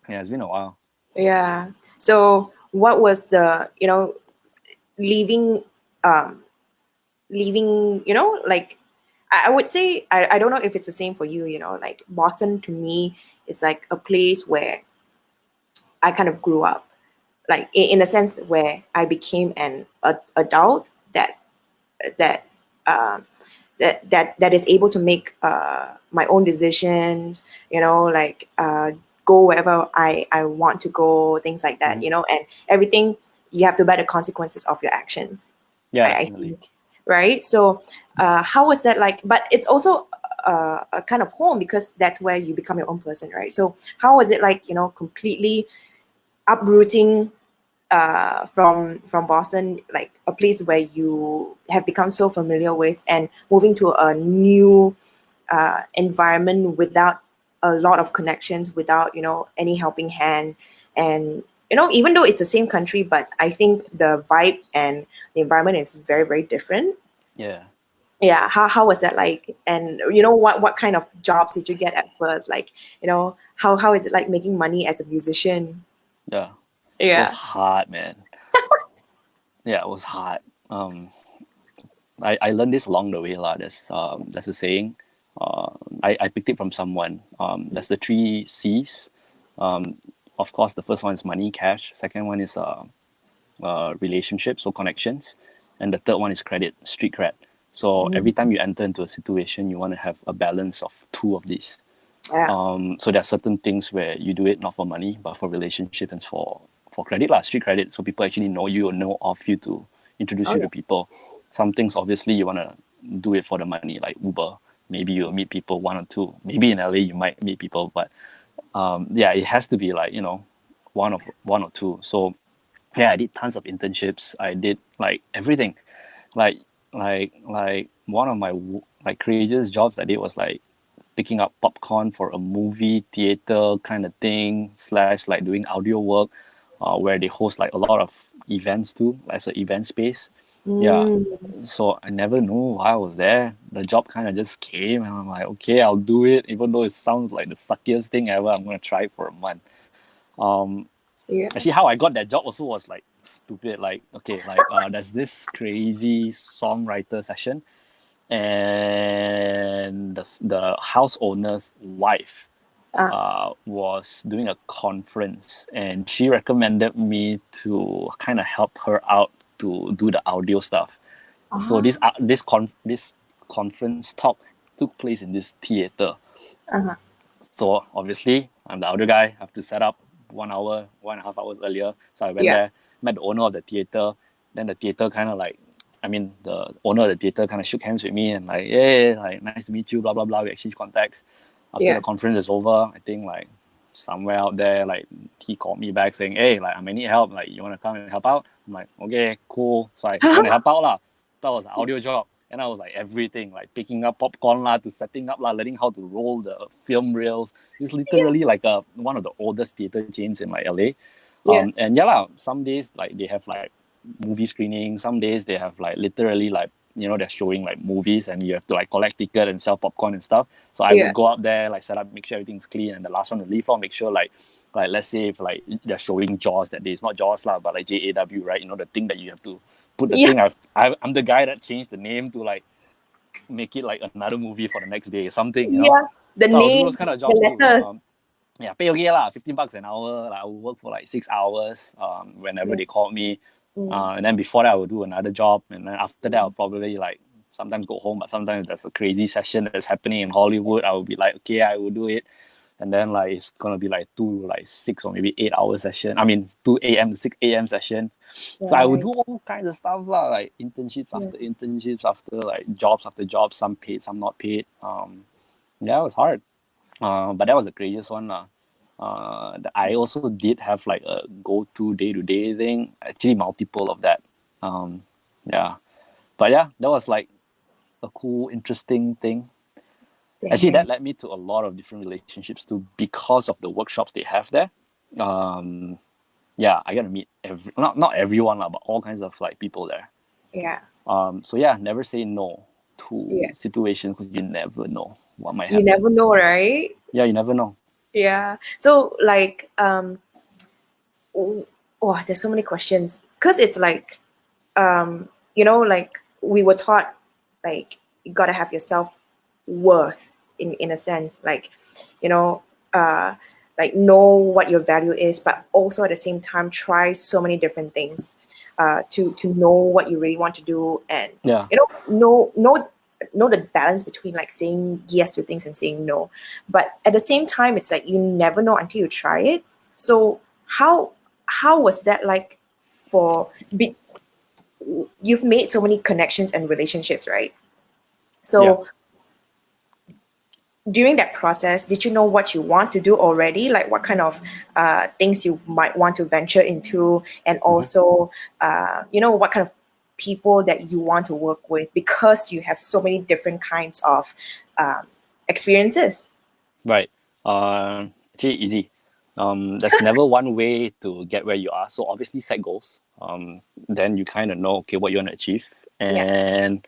Yeah, it's been a while. Yeah. So what was the, leaving like I would say I don't know if it's the same for you, like Boston to me is like a place where I kind of grew up, like in a sense where I became an adult that um, that is able to make my own decisions, like go wherever I want to go, things like that, and everything you have to bear the consequences of your actions. Yeah, I definitely. think, right? So how was that like? But it's also a kind of home because that's where you become your own person, right? So how was it like, completely uprooting from Boston, like a place where you have become so familiar with, and moving to a new environment without a lot of connections, without any helping hand, and even though it's the same country, but I think the vibe and the environment is very very different. Yeah. Yeah, how was that like? And what kind of jobs did you get at first? Like, how is it like making money as a musician? Yeah. It was Yeah. hard, man. Yeah, it was hard. I learned this along the way lah. There's a saying. I picked it from someone. There's the 3 C's. Of course, the first one is money, cash. Second one is relationships or connections, and the third one is credit, street cred. So every time you enter into a situation, you want to have a balance of 2 of these. Yeah. So there are certain things where you do it not for money, but for relationship and for credit lah, street credit. So people actually know you or know of you to introduce Oh, you yeah. to people. Some things obviously you want to do it for the money, like Uber. Maybe you'll meet people 1 or 2. Maybe in LA you might meet people, but yeah, it has to be like one or 2. So yeah, I did tons of internships. I did like everything, like one of my like craziest jobs I did was like picking up popcorn for a movie theater kind of thing / like doing audio work, where they host like a lot of events too, as an event space. Yeah, so I never knew why I was there. The job kind of just came, and I'm like, okay, I'll do it, even though it sounds like the suckiest thing ever. I'm gonna try it for a month. Yeah. Actually, how I got that job also was like stupid. Like, okay, like there's this crazy songwriter session, and the house owner's wife was doing a conference, and she recommended me to kind of help her out to do the audio stuff. So this conference talk took place in this theater. Uh-huh. So obviously, I'm the audio guy. I have to set up 1 hour, 1.5 hours earlier. So I went Yeah. there, met the owner of the theater. Then the theater kind of like, the owner of the theater kind of shook hands with me and like, hey, like nice to meet you, blah blah blah. We exchanged contacts. After Yeah. the conference is over, I think like somewhere out there, like he called me back saying, hey, like I may need help. Like you want to come and help out? I'm like, okay, cool. So I went to help out lah. That was an audio job. And I was like everything, like picking up popcorn lah, to setting up lah, learning how to roll the film reels. It's literally like one of the oldest theater chains in like LA. Yeah. And yeah lah, some days like they have like movie screening, some days they have like literally like, you know, they're showing like movies and you have to like collect ticket and sell popcorn and stuff. So I would go up there, like set up, make sure everything's clean, and the last one to leave out, make sure like let's say if like they're showing Jaws that day, it's not Jaws lah, but like JAW, right? You know, the thing that you have to put the thing. I'm the guy that changed the name to like make it like another movie for the next day, something, you know. Yeah. The So I'll do name, those kind of jobs the too. letters. Yeah, pay okay lah, $15 an hour. Like I would work for like 6 hours whenever they called me. And then before that I would do another job, and then after that I'll probably like sometimes go home, but sometimes there's a crazy session that's happening in Hollywood. I will be like, okay, I will do it. And then like it's gonna be like 6 or maybe 8 hour session. I mean 2 a.m. to 6 a.m. session. So I would do all kinds of stuff lah, like internships after internships after like jobs after jobs, some paid, some not paid. Yeah, it was hard. But that was the craziest one lah. I also did have like a go-to day-to-day thing, actually multiple of that. Yeah. But yeah, that was like a cool, interesting thing. Actually, that led me to a lot of different relationships too, because of the workshops they have there. Yeah, I got to meet not everyone lah, but all kinds of like people there. Yeah. So yeah, never say no to situations, because you never know what might happen. You never know, right? Yeah, you never know. Yeah. So like there's so many questions, because it's like you know, like we were taught like you gotta have your self-worth in a sense, like, you know, like know what your value is, but also at the same time try so many different things to know what you really want to do, and you know the balance between like saying yes to things and saying no. But at the same time, it's like you never know until you try it. So how was that like for you've made so many connections and relationships, right? So during that process, did you know what you want to do already? Like what kind of things you might want to venture into, and also, you know, what kind of people that you want to work with, because you have so many different kinds of experiences. Right. Actually, easy. There's never one way to get where you are. So obviously set goals. Then you kind of know, okay, what you want to achieve. And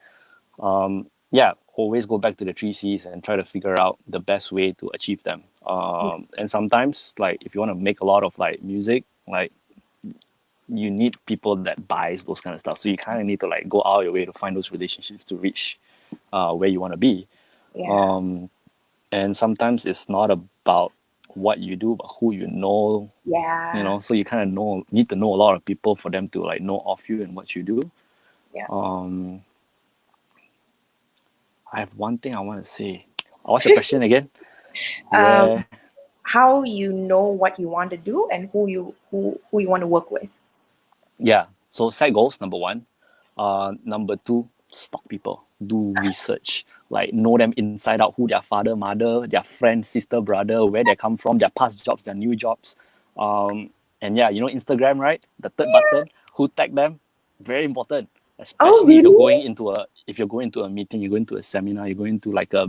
always go back to the 3 C's and try to figure out the best way to achieve them. And sometimes, like, if you want to make a lot of like music, like, you need people that buys those kind of stuff. So you kind of need to like go out of your way to find those relationships to reach where you want to be. And sometimes it's not about what you do, but who you know. You know, so you kind of need to know a lot of people for them to like know of you and what you do. I have one thing I want to say. What's your question again? How you know what you want to do and who you want to work with. Yeah. So set goals, number 1. Number 2, stalk people. Do research. Like know them inside out, who their father, mother, their friend, sister, brother, where they come from, their past jobs, their new jobs. And yeah, you know Instagram, right? The third button, who tag them, very important. Especially if you're going into a meeting, you're going to a seminar, you're going to like a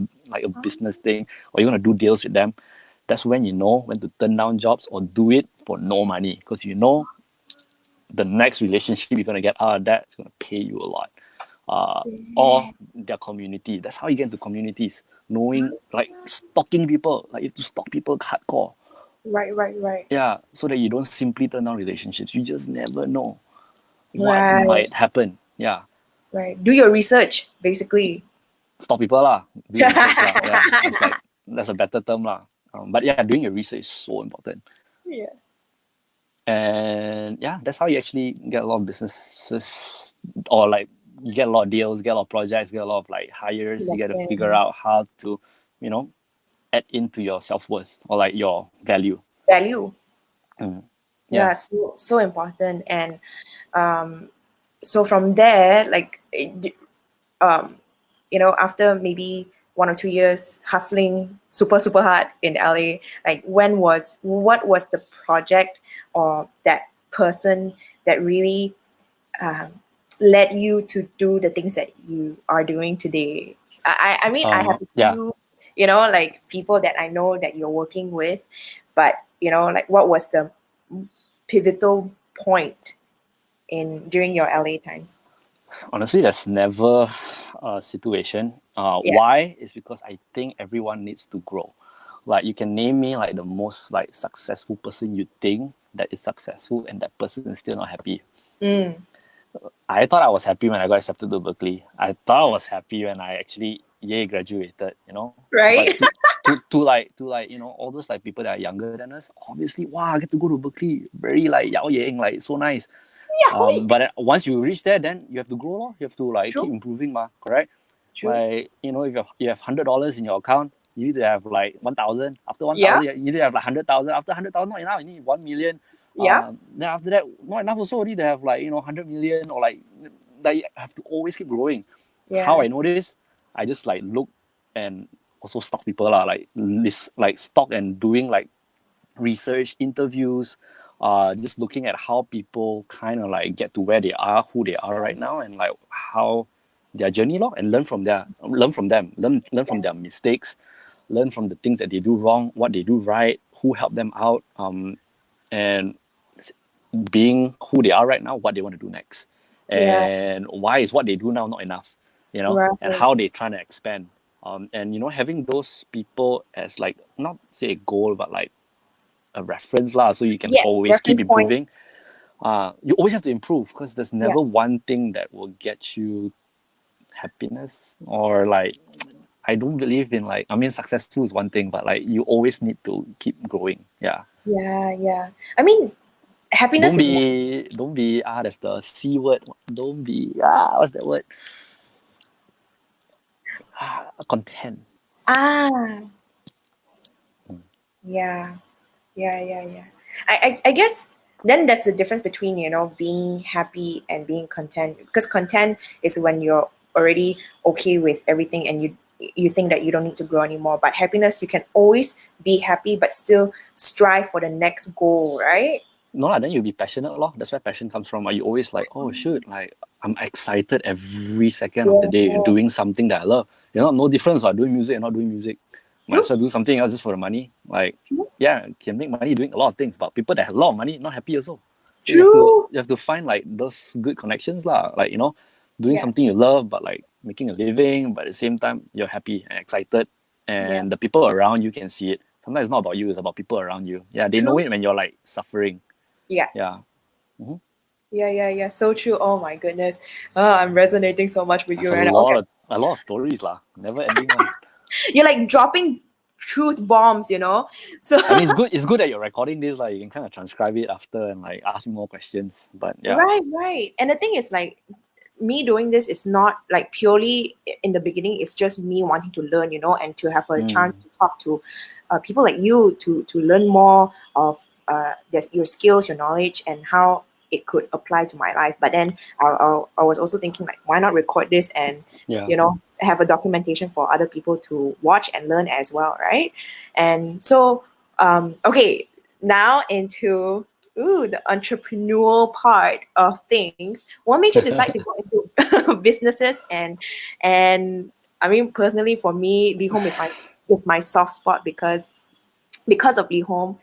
business thing, or you're going to do deals with them. That's when you know when to turn down jobs or do it for no money, because you know the next relationship you're going to get out of that is going to pay you a lot. Or their community. That's how you get into communities. Knowing, like, stalking people. Like, you have to stalk people hardcore. Right. Yeah, so that you don't simply turn down relationships. You just never know what might happen. Yeah. Right. Do your research, basically. Stalk people lah. Do your research lah. Yeah, it's like, that's a better term lah. But yeah, doing your research is so important. Yeah. And yeah, that's how you actually get a lot of businesses, or like you get a lot of deals, get a lot of projects, get a lot of like hires. You got to figure out how to, you know, add into your self-worth or like your value. Yeah, so important. And so from there, like you know, after maybe 1 or 2 years hustling super hard in LA, like what was the project or that person that really led you to do the things that you are doing today? I mean, I have a Yeah. few, like people that I know that you're working with, but like what was the pivotal point in during your LA time? Honestly, there's never a situation. Yeah. Why? Is because I think everyone needs to grow. Like you can name me like the most like successful person you think that is successful, and that person is still not happy. Mm. I thought I was happy when I got accepted to Berklee. I thought I was happy when I actually graduated. But Right. to all those like people that are younger than us, obviously, wow, I get to go to Berklee, very like yao yang, like so nice. Yeah. But once you reach there, then you have to grow, lor. You have to like keep True. improving, ma. Correct? True. Like if you have $100 in your account, you need to have like 1,000. After one Yeah. thousand, you need to have like 100,000. After 100,000, not enough. You need 1,000,000. Yeah. Then after that, not enough also. You need to have like 100 million, or like you have to always keep growing. How Yeah. I know this? I just like look and also stalk people lah. Like list, like stalk and doing like research, interviews, just looking at how people kind of like get to where they are, who they are right now, and like how their journey lor, and learn from them, learn from their mistakes, learn from the things that they do wrong, what they do right, who helped them out, and being who they are right now, what they want to do next, Yeah. and why is what they do now not enough, and Right. how they trying to expand. And having those people as like not say a goal, but like a reference lah, so you can Yeah. always keep Reference point. improving. You always have to improve because there's Yeah. never one thing that will get you happiness, or like I don't believe in like, I mean, successful is one thing, but like you always need to keep growing. Yeah. Yeah. Yeah. I mean, happiness Don't is one. be don't be that's the C word. Don't be what's that word? Content. Ah. Mm. Yeah. Yeah, yeah, yeah. I guess then that's the difference between, being happy and being content. Because content is when you're already okay with everything and you think that you don't need to grow anymore. But happiness, you can always be happy but still strive for the next goal, right? No lah, then you'll be passionate lor. That's where passion comes from. Are you always like, oh shoot, like I'm excited every second of the day Yeah. doing something that I love. No difference about doing music and not doing music. Might True, as well do something else just for the money. Like, true, yeah, you can make money doing a lot of things, but people that have a lot of money not happy also. So you have to true. you have to find like those good connections lah. Like, doing Yeah, something you love, but like making a living, but at the same time you're happy and excited, yeah, and the people around you can see it. Sometimes it's not about you, it's about people around you. Yeah, they know true. it when you're like suffering. Yeah, Yeah. Hmm. yeah, yeah, yeah. So true. Oh my goodness. I'm resonating so much with I you have a right now. lot Okay. of a lot of stories lah. Never ending one. You're like dropping truth bombs, So I mean, it's good that you're recording this. Like, you can kind of transcribe it after and like ask me more questions. But yeah. right, right. And the thing is, like, me doing this is not like purely in the beginning. It's just me wanting to learn, and to have a chance Mm. to talk to people like you to learn more of your skills, your knowledge, and how it could apply to my life. But then I was also thinking, like, why not record this and Yeah. have a documentation for other people to watch and learn as well, right? And so, okay, now into the entrepreneurial part of things. What made you decide to go into businesses? And I mean, personally, for me, Lee Home is my soft spot because of Lee Home.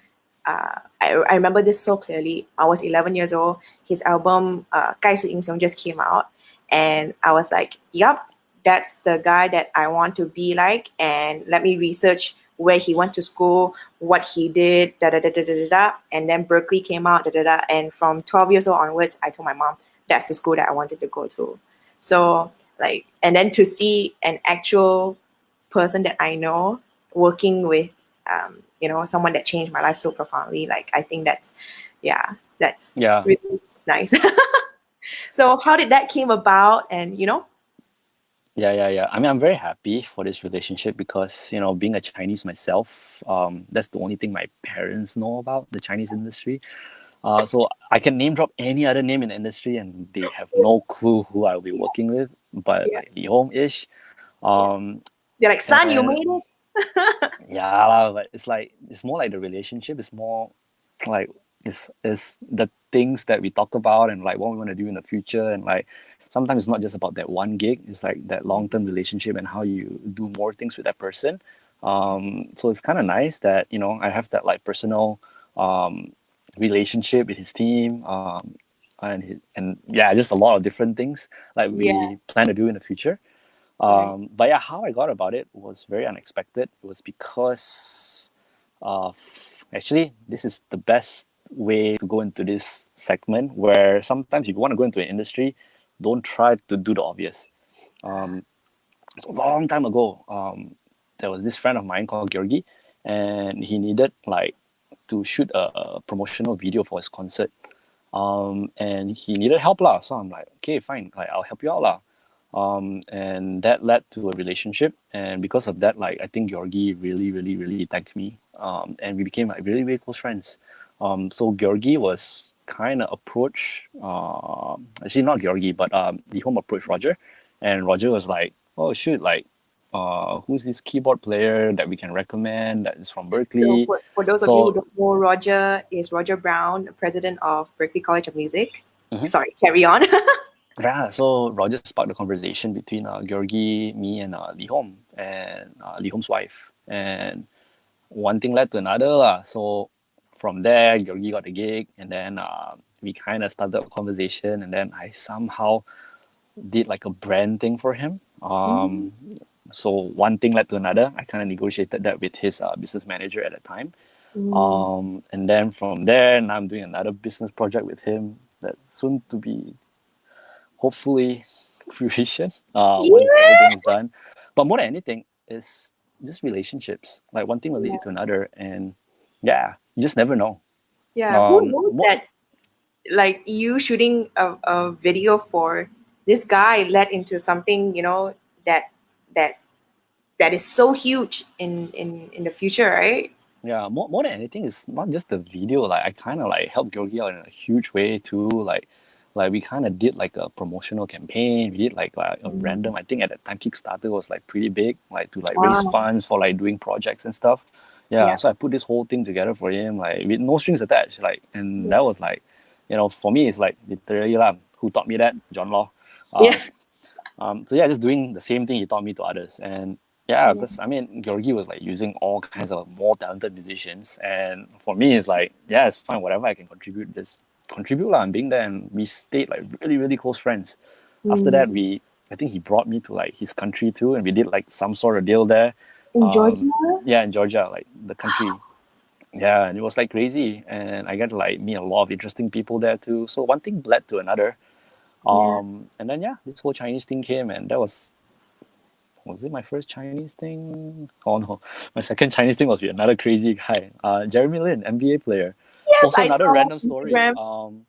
I remember this so clearly. I was 11 years old. His album "Gai Si Yin Xiong" just came out, and I was like, "Yup, that's the guy that I want to be like." And let me research where he went to school, what he did, da da da da da da. Da. And then Berklee came out, da da da. And from 12 years old onwards, I told my mom that's the school that I wanted to go to. So like, and then to see an actual person that I know working with someone that changed my life so profoundly. Like, I think that's Yeah. really nice. So how did that came about? And Yeah. I mean, I'm very happy for this relationship because, being a Chinese myself, that's the only thing my parents know about the Chinese industry. So I can name drop any other name in the industry and they have no clue who I'll be working with, but yeah, like Lee Home-ish. yeah, Um, they're like, son, you and made it. yeah, lah, but it's more like the relationship. It's more like it's the things that we talk about and like what we want to do in the future, and like sometimes it's not just about that one gig. It's like that long-term relationship and how you do more things with that person. So it's kind of nice that I have that like personal relationship with his team, and yeah, just a lot of different things like Yeah. we plan to do in the future. Right. But yeah, how I got about it was very unexpected. It was because actually, this is the best way to go into this segment where sometimes if you want to go into an industry, don't try to do the obvious. So a long time ago, there was this friend of mine called Georgi, and he needed like to shoot a promotional video for his concert. And he needed help lah. So I'm like, okay, fine, like I'll help you out lah. And that led to a relationship, and because of that, like I think Georgi really, really, really thanked me. And we became like really, really close friends. So Georgi was kind of approached, actually not Georgi, but the home approached Roger, and Roger was like, oh shoot, like who's this keyboard player that we can recommend that is from So Berkeley? for those of you who So don't know, Roger is Roger Brown, president of Berklee College of Music. mhm. Sorry, carry on. Yeah, so Roger sparked the conversation between Georgi, me, and Lee Hom, and Lee Hom's wife. And one thing led to another. Lah. So from there, Georgi got the gig, and then we kind of started a conversation, and then I somehow did like a brand thing for him. Mm, So one thing led to another. I kind of negotiated that with his business manager at the time. mm. And then from there, now I'm doing another business project with him that soon to be hopefully fruition once everything Yeah. is done. But more than anything, is just relationships. Like one thing will lead Yeah. to another, and yeah, you just never know. Yeah. Who knows What? that like you shooting a video for this guy led into something, that that that is so huge in the future, right? Yeah, more than anything, it's not just the video. Like I kind of like helped Georgi out in a huge way too. Like we kind of did like a promotional campaign. We did like a Mm. random. I think at that time Kickstarter was like pretty big, like to like raise Wow. funds for like doing projects and stuff. Yeah, Yeah. so I put this whole thing together for him, like with no strings attached. Like, and Yeah. that was like, for me, it's like literally lah. Who taught me that? John Law. Yeah. Um, so yeah, just doing the same thing he taught me to others, and yeah, Yeah. because I mean, Georgi was like using all kinds of more talented musicians, and for me, it's like, yeah, it's fine, whatever I can contribute, just contribute lah. And being there, and we stayed like really, really close friends. After that, Mm. I think he brought me to like his country too, and we did like some sort of deal there. In Georgia? Yeah, in Georgia, like the country. Yeah, and it was like crazy, and I got to like meet a lot of interesting people there too. So one thing led to another. Yeah. And then yeah, this whole Chinese thing came, and that was it my first Chinese thing? Oh no, my second Chinese thing was with another crazy guy, Jeremy Lin, NBA player. Yes, Also I another saw on random story. Instagram.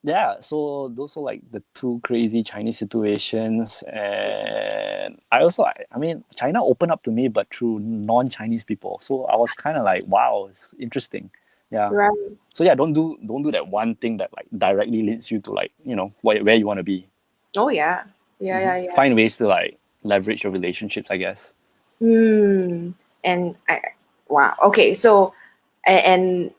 Yeah, so those were like the two crazy Chinese situations, and I mean, China opened up to me, but through non-Chinese people. So I was kind of like, wow, it's interesting. Yeah. Right. So yeah, don't do that one thing that like directly leads you to like where you want to be. Oh yeah. Yeah, yeah, yeah. Find ways to like leverage your relationships, I guess. Hmm. And wow. Okay. So, and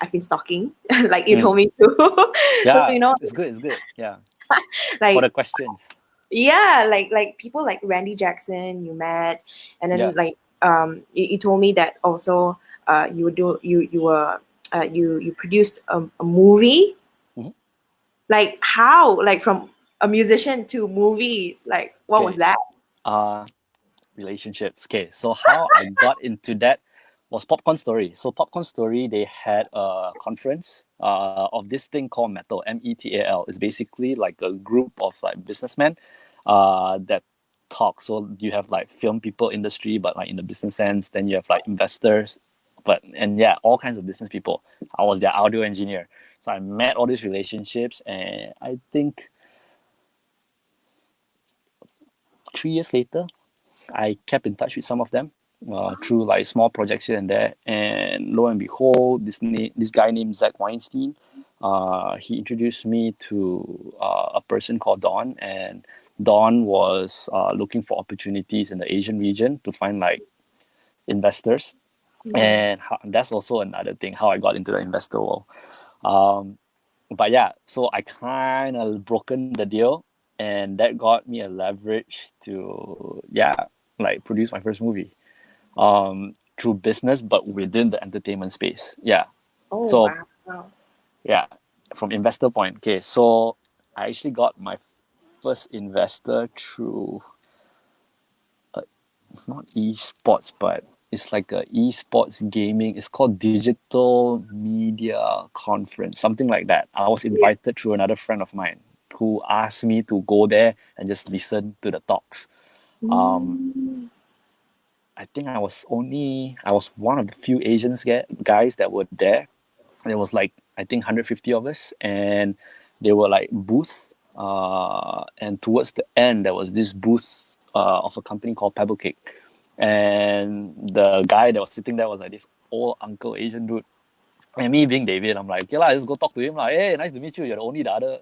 I've been stalking, like you Mm. told me to. So Yeah, it's good. It's good. Yeah, for the like questions. yeah, like people like Randy Jackson you met, and then Yeah. like you told me that also you produced a movie. Mhm. Like how? Like from a musician to movies. Like what was Okay. that? Uh, relationships. Okay. So how I got into that was Popcorn Story. So Popcorn Story, they had a conference of this thing called Metal, Metal. It's basically like a group of like businessmen that talk. So you have like film people industry, but like in the business sense. Then you have like investors, and yeah, all kinds of business people. I was their audio engineer. So I met all these relationships, and I think 3 years later, I kept in touch with some of them through like small projects here and there. And lo and behold, this guy named Zach Weinstein, he introduced me to a person called Don, and Don was looking for opportunities in the Asian region to find like investors. Mm. And that's also another thing how I got into the investor world. Um, but yeah, so I kind of broken the deal, and that got me a leverage to like produce my first movie through business, but within the entertainment space. Yeah. Oh So wow. Wow. yeah, from investor point. Okay, so I actually got my first investor through it's not esports, but it's like a esports gaming. It's called Digital Media Conference, something like that. I was Yeah. invited through another friend of mine who asked me to go there and just listen to the talks. Um, Mm. I think I was one of the few Asians guys that were there. There was like I think 150 of us, and they were like booth. And towards the end, there was this booth of a company called Pebble Cake, and the guy that was sitting there was like this old uncle Asian dude. And me being David, I'm like, okay lah, just go talk to him like, hey, nice to meet you. You're only other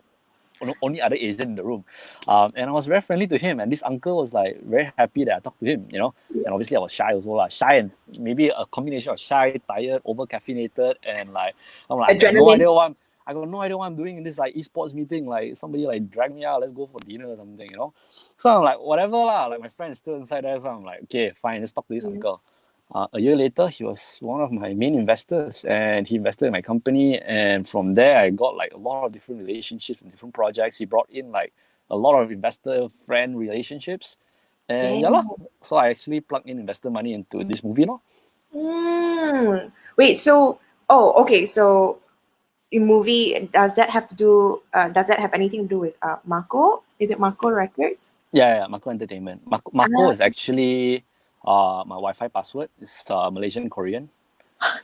Asian in the room. And I was very friendly to him, and this uncle was like very happy that I talked to him, you know. And obviously I was shy also lah, shy and maybe a combination of shy, tired, over caffeinated, and like I'm like Adrenaline. I got no idea what I'm doing in this like esports meeting. Like somebody like drag me out, let's go for dinner or something, you know. So I'm like whatever lah. Like my friend's still inside there, so I'm like okay, fine, let's talk to this Yeah. uncle. A year later, he was one of my main investors, and he invested in my company. And from there, I got like a lot of different relationships and different projects. He brought in like a lot of investor friend relationships, and yeah lah. Damn. So I actually plugged in investor money into this movie, no. Mm. Wait, so okay, so in movie, does that have anything to do with Mako? Is it Mako Records? Yeah, Mako Entertainment. Mako Ah, is actually my Wi-Fi password. It's Malaysian Korean.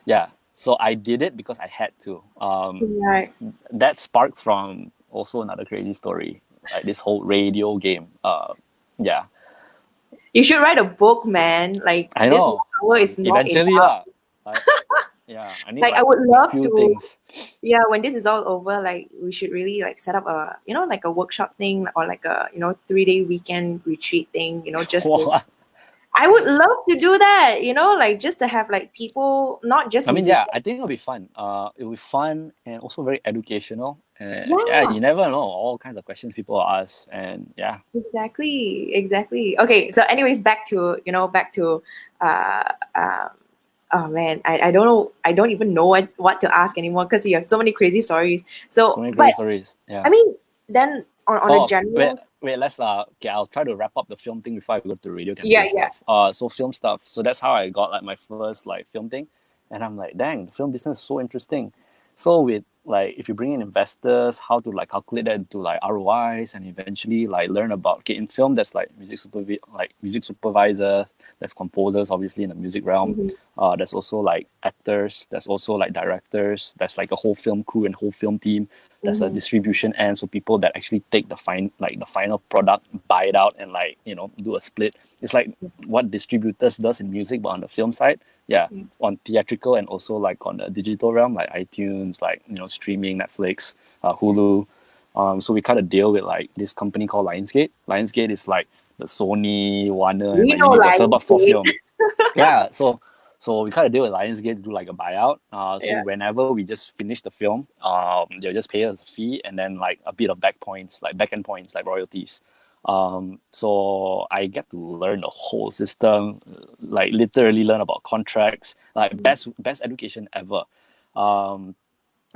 Yeah, so I did it because I had to. right. That sparked from also another crazy story, like this whole radio game. Yeah, You should write a book, man. Like I this know. hour is not Eventually, enough. lah. Like, yeah, I need Like I like would a love few to, things. yeah, when this is all over, like we should really like set up a, like a workshop thing or like a, 3-day weekend retreat thing, just to, Wow. I would love to do that, like just to have like people, not just I mean, yeah, musicians. I think it'll be fun. It'll be fun and also very educational. And yeah, Yeah, you never know all kinds of questions people ask. And yeah, exactly, exactly. Okay, so anyways, back to, uh, um, oh man, I don't know, I don't even know what to ask anymore because you have so many crazy stories. so So, many but crazy stories. I Yeah. mean, then on a Oh, wait, general, wait. Let's okay. I'll try to wrap up the film thing before I go to the radio yeah, campaign yeah. stuff. So film stuff. So that's how I got like my first like film thing, and I'm like, dang, the film business is so interesting. So with like, if you bring in investors, how to like calculate that into like ROIs, and eventually like learn about okay in film there's like music supervisor, there's composers obviously in the music realm. Mhm. There's also like actors, there's also like directors, there's like a whole film crew and whole film team. There's a Mhm. distribution end, so people that actually take the final product, buy it out, and like do a split. It's like what distributors does in music, but on the film side, yeah, Yeah. on theatrical and also like on the digital realm, like iTunes, like streaming, Netflix, Hulu. So we kind of deal with like this company called Lionsgate. Lionsgate is like the Sony, Warner, and We like know Universal, but for Lionsgate. film. Yeah, so we kind of deal with Lionsgate to do like a buyout. So Yeah. whenever we just finish the film, they'll just pay us a fee and then like a bit of back end points, like royalties. So I get to learn the whole system, like literally learn about contracts, like best education ever. Um,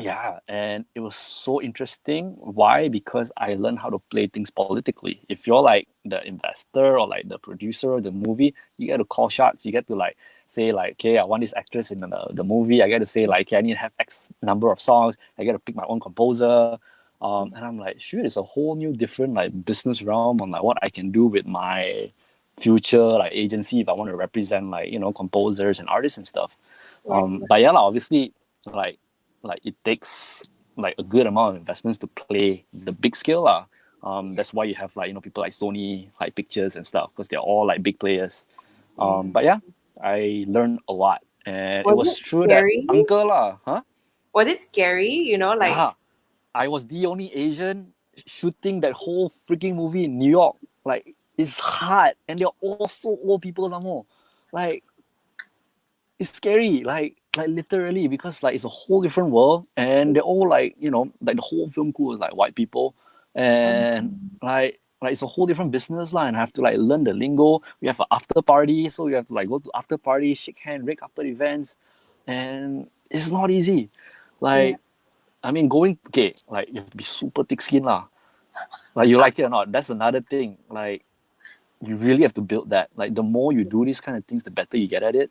yeah, and it was so interesting. Why? Because I learned how to play things politically. If you're like the investor or like the producer of the movie, you get to call shots. You get to like say like, okay, I want this actress in the movie. I get to say like, okay, I need to have X number of songs. I get to pick my own composer. And I'm like, shoot, it's a whole new different like business realm on like what I can do with my future like agency if I want to represent like composers and artists and stuff. Right. But yeah, lah, obviously like it takes like a good amount of investments to play the big scale lah. That's why you have like people like Sony like Pictures and stuff because they're all like big players. Yeah. But yeah, I learned a lot, and it Was was it through that scary? uncle lah, huh? Was it scary? Like Yeah, I was the only Asian shooting that whole freaking movie in New York. Like it's hard, and they're all so old people some more. Like it's scary, like literally, because like it's a whole different world, and they're all like, you know, like the whole film crew is like white people, and like it's a whole different business lah, and I have to like learn the lingo. We have an after party, so you have to like go to after parties, shake hand, red carpet events, and it's not easy. Like, I mean, like you have to be super thick skin lah. Like you like it or not, that's another thing. Like you really have to build that. Like the more you do these kind of things, the better you get at it.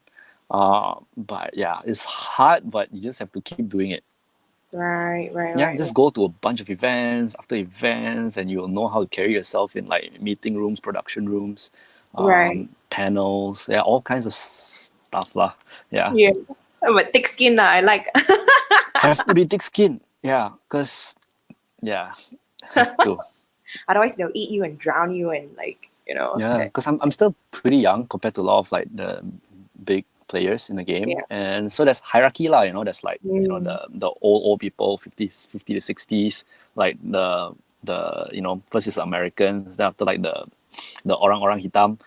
But yeah, it's hard, but you just have to keep doing it. Right. Just go to a bunch of events after events, and you'll know how to carry yourself in like meeting rooms, production rooms, Right. panels, all kinds of stuff lah. Yeah, Yeah. But thick skin, I like. have to be thick skin. Yeah, because have to. Otherwise, they'll eat you and drown you, and like, you know. Yeah, because I'm still pretty young compared to a lot of like the big players in the game, Yeah. and so there's hierarchy lah. You know, there's like you know Mm. the old people, 50 to 60s, like the you know, first is Americans, then after like the orang hitam,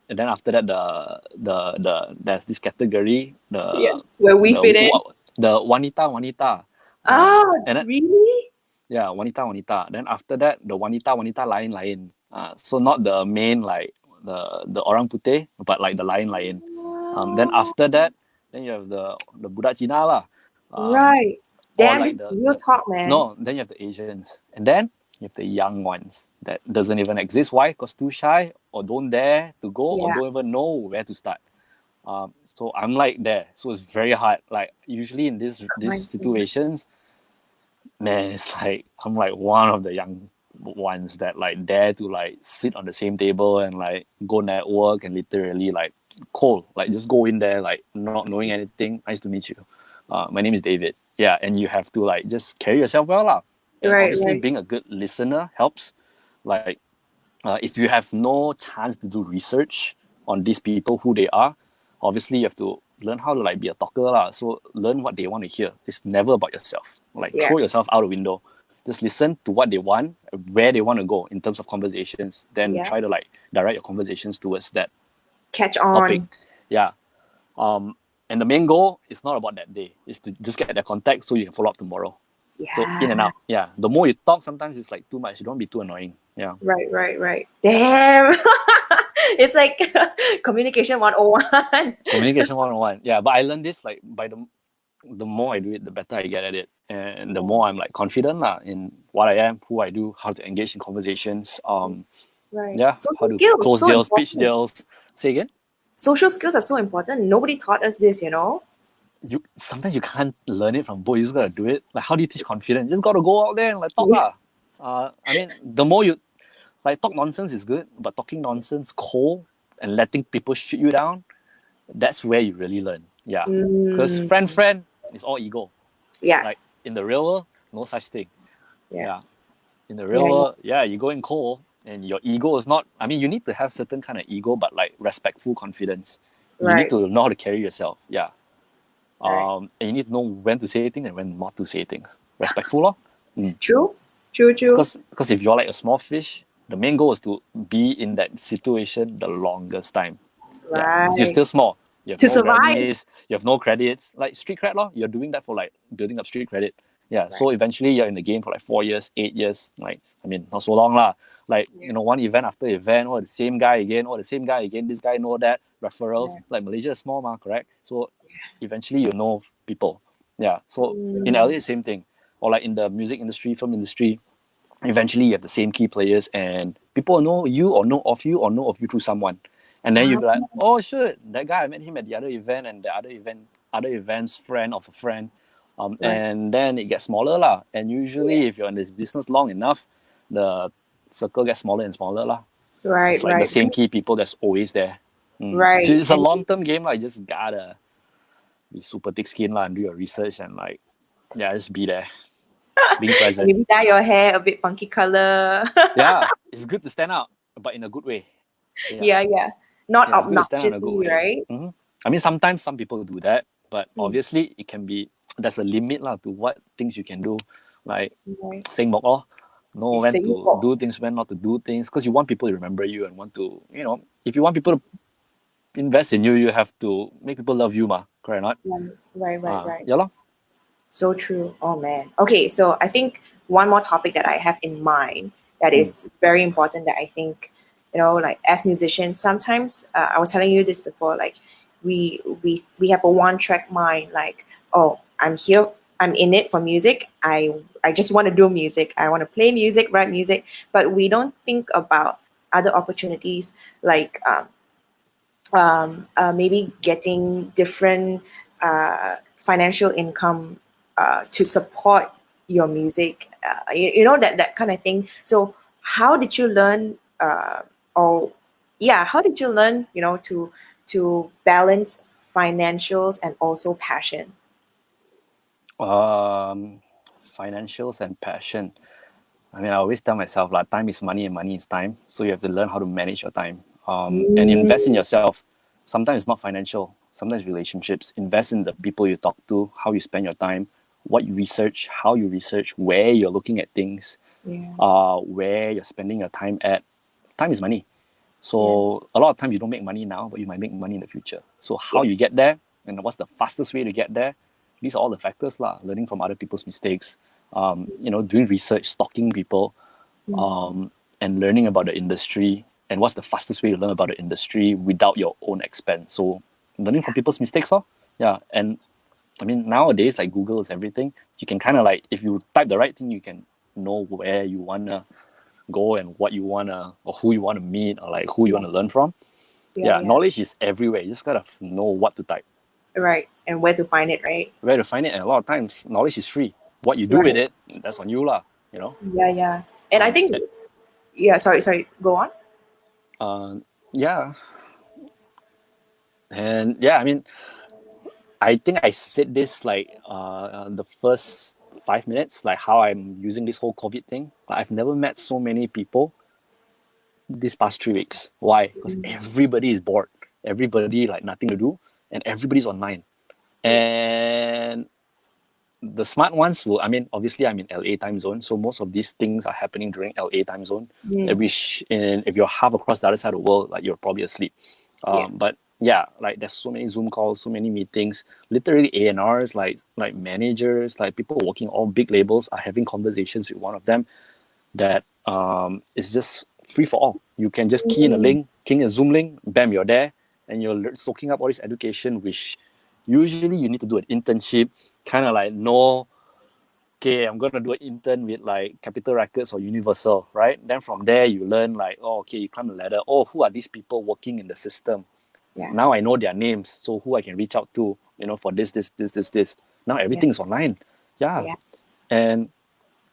and then after that the there's this category, Yeah. Where we fit in. the wanita, Oh, and then really? yeah, wanita. Then after that, the wanita lain. So not the main like the orang putih, but like the lain. Then after that, then you have the budak Cina lah. Right. Or Damn, like this is real talk, man. no, then you have the Asians, and then you have the young ones that doesn't even exist. Why? Because too shy, or don't dare to go, or Yeah. don't even know where to start. So I'm like there. So it's very hard. Like usually in these situations, man, it's like I'm like one of the young ones that like dare to like sit on the same table and like go network and literally like cold, like just go in there like not knowing anything. Nice to meet you. My name is David. Yeah, and you have to like just carry yourself well lah. And obviously being a good listener helps. Like if you have no chance to do research on these people, who they are, obviously you have to learn how to like be a talker lah. So learn what they want to hear. It's never about yourself. Like throw yourself out the window. Just listen to what they want, where they want to go in terms of conversations. Then try to like direct your conversations towards that catch on topic. Yeah. And the main goal is not about that day. It's to just get their contact so you can follow up tomorrow. Yeah. So in and out. Yeah. The more you talk, sometimes it's like too much. You don't be too annoying. Yeah. Right. Damn. It's like communication 101. Communication 101. Yeah, but I learned this like by the more I do it, the better I get at it. And the more I'm like confident in what I am, who I do, how to engage in conversations. Yeah, how to close deals, pitch deals. Say again? Social skills are so important. Nobody taught us this, you know? Sometimes you can't learn it from books. You just gotta do it. Like, how do you teach confidence? You just gotta go out there and like talk lah. I mean, the more you like talk nonsense is good, but talking nonsense cold and letting people shoot you down, that's where you really learn. Yeah, because friend is all ego. Yeah. Like in the real world, no such thing. Yeah. In the real world, you go in cold and your ego is not. I mean, you need to have certain kind of ego, but like respectful confidence. You need to know how to carry yourself. Yeah. And you need to know when to say things and when not to say things. Respectful, lor. True. Because if you're like a small fish, the main goal is to be in that situation the longest time. Right. Yeah, because you're still small. You have to no survive. Grammys, you have no credits. Like street cred, lor. You're doing that for like building up street credit. Yeah. So eventually you're in the game for like 4 years, 8 years. Like, I mean, not so long lah. Like, you know, one event after event, or the same guy again, this guy know that, referrals. Like Malaysia is small, correct? So eventually you know people. Yeah. So in LA, same thing. Or like in the music industry, film industry, eventually you have the same key players and people know you or know of you through someone. And then you'll be like, oh shit, that guy, I met him at the other event and the other event's friend of a friend. And then it gets smaller lah. And usually if you're in this business long enough, the circle gets smaller and smaller lah. Right. It's like the same key people that's always there. Right. So it's a long-term game. You just gotta be super thick skin lah and do your research and like, just be there. Being present. Maybe dye your hair a bit funky color. Yeah, it's good to stand out, but in a good way. Yeah. Not obnoxiously, right? Mm-hmm. I mean, sometimes some people do that, but obviously it can be, there's a limit lah to what things you can do. Like saying mok lor. Know when to do things, when not to do things, because you want people to remember you and want to, you know, if you want people to invest in you, you have to make people love you, ma. Correct or not? Right. Yeah, lor. So true. Oh man. Okay, so I think one more topic that I have in mind that Mm. is very important that I think, like as musicians, sometimes I was telling you this before, like we have a one track mind, like, oh, I'm here, I'm in it for music. I just want to do music. I want to play music, write music, but we don't think about other opportunities like maybe getting different financial income to support your music, that kind of thing. So, how did you learn, or yeah, how did you learn, to balance financials and also passion? Um, Financials and passion. I mean, I always tell myself like time is money and money is time. So you have to learn how to manage your time, and invest in Mm, yourself. Sometimes it's not financial. Sometimes relationships. Invest in the people you talk to, how you spend your time, what you research, how you research, where you're looking at things, yeah, where you're spending your time at. Time is money. yeah, So a lot of times you don't make money now, but you might make money in the future. So how yeah, you get there and what's the fastest way to get there? These are all the factors lah. Learning from other people's mistakes, doing research, stalking people, and learning about the industry and what's the fastest way to learn about the industry without your own expense. So learning from people's mistakes, lor. Yeah. And I mean nowadays like Google is everything. You can kind of like if you type the right thing, you can know where you wanna go and what you wanna or who you wanna meet or like who you yeah, wanna learn from. yeah, Yeah, yeah. knowledge is everywhere. You just gotta know what to type, Right, and where to find it, right? where to find it, and a lot of times knowledge is free. What you do with Right. it, that's on you lah. You know. Yeah, yeah. And I Um. think, yeah. Sorry. Go on. Uh. Yeah. And yeah, I mean, I think I said this like the first 5 minutes, like how I'm using this whole COVID thing. Like, I've never met so many people these past 3 weeks. Why? Because everybody is bored. Everybody like nothing to do, and everybody's online. Yeah. And the smart ones will. I mean, obviously, I'm in LA time zone, so most of these things are happening during LA time zone. Mm, Which, if you're half across the other side of the world, like you're probably asleep. yeah. But yeah, like there's so many Zoom calls, so many meetings. Literally A&Rs, like managers, like people working all big labels are having conversations with one of them that is just free for all. You can just key in a Mm, link, key in a Zoom link, bam, you're there, and you're soaking up all this education, which usually you need to do an internship, kind of like know, okay, I'm gonna do an intern with like Capital Records or Universal, right? Then from there you learn like, oh, okay, you climb the ladder. Oh, who are these people working in the system? yeah. Now I know their names, so who I can reach out to, for this. Now Yeah. everything is online. Yeah. Yeah. And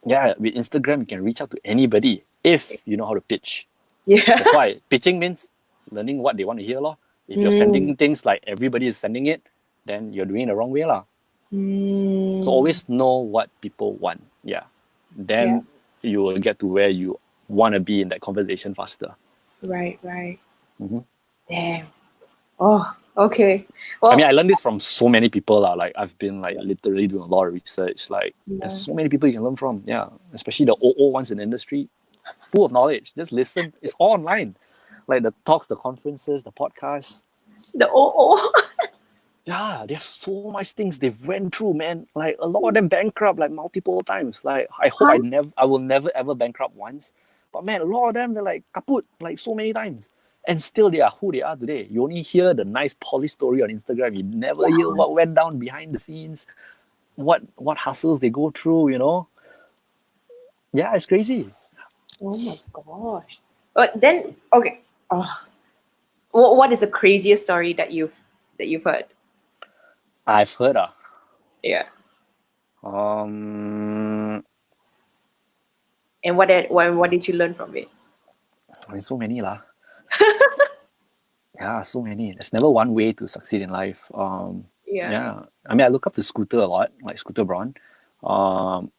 yeah, with Instagram you can reach out to anybody if you know how to pitch. That's Yeah. why pitching means learning what they want to hear, lor. If you're Mm, sending things like everybody is sending it, then you're doing it the wrong way, lah. So mm, always know what people want. Yeah. yeah. Then you will get to where you want to be in that conversation faster. Right. Mhm. Damn. Oh, okay. I mean, I Well, learned this from so many people. Like I've been like literally doing a lot of research. Like there's yeah. so many people you can learn from. Yeah. Especially the old ones in the industry, full of knowledge. Just listen. It's all online. Like the talks, the conferences, the podcasts. The OO. Yeah, there's so much things they've went through, man. Like a lot of them bankrupt like multiple times. Like I hope Huh? I will never ever bankrupt once. But man, a lot of them they're like kaput like so many times. And still they are who they are today. You only hear the nice polished story on Instagram. You never hear Yeah. what went down behind the scenes, what hustles they go through. Yeah, it's crazy. Oh my gosh. But then, okay. Oh, what is the craziest story that you've heard? I've heard Yeah. um And what did you learn from it? there's so many lah. Yeah, so many. There's never one way to succeed in life. Yeah. Yeah, I mean, I look up to Scooter a lot, like Scooter Braun, um,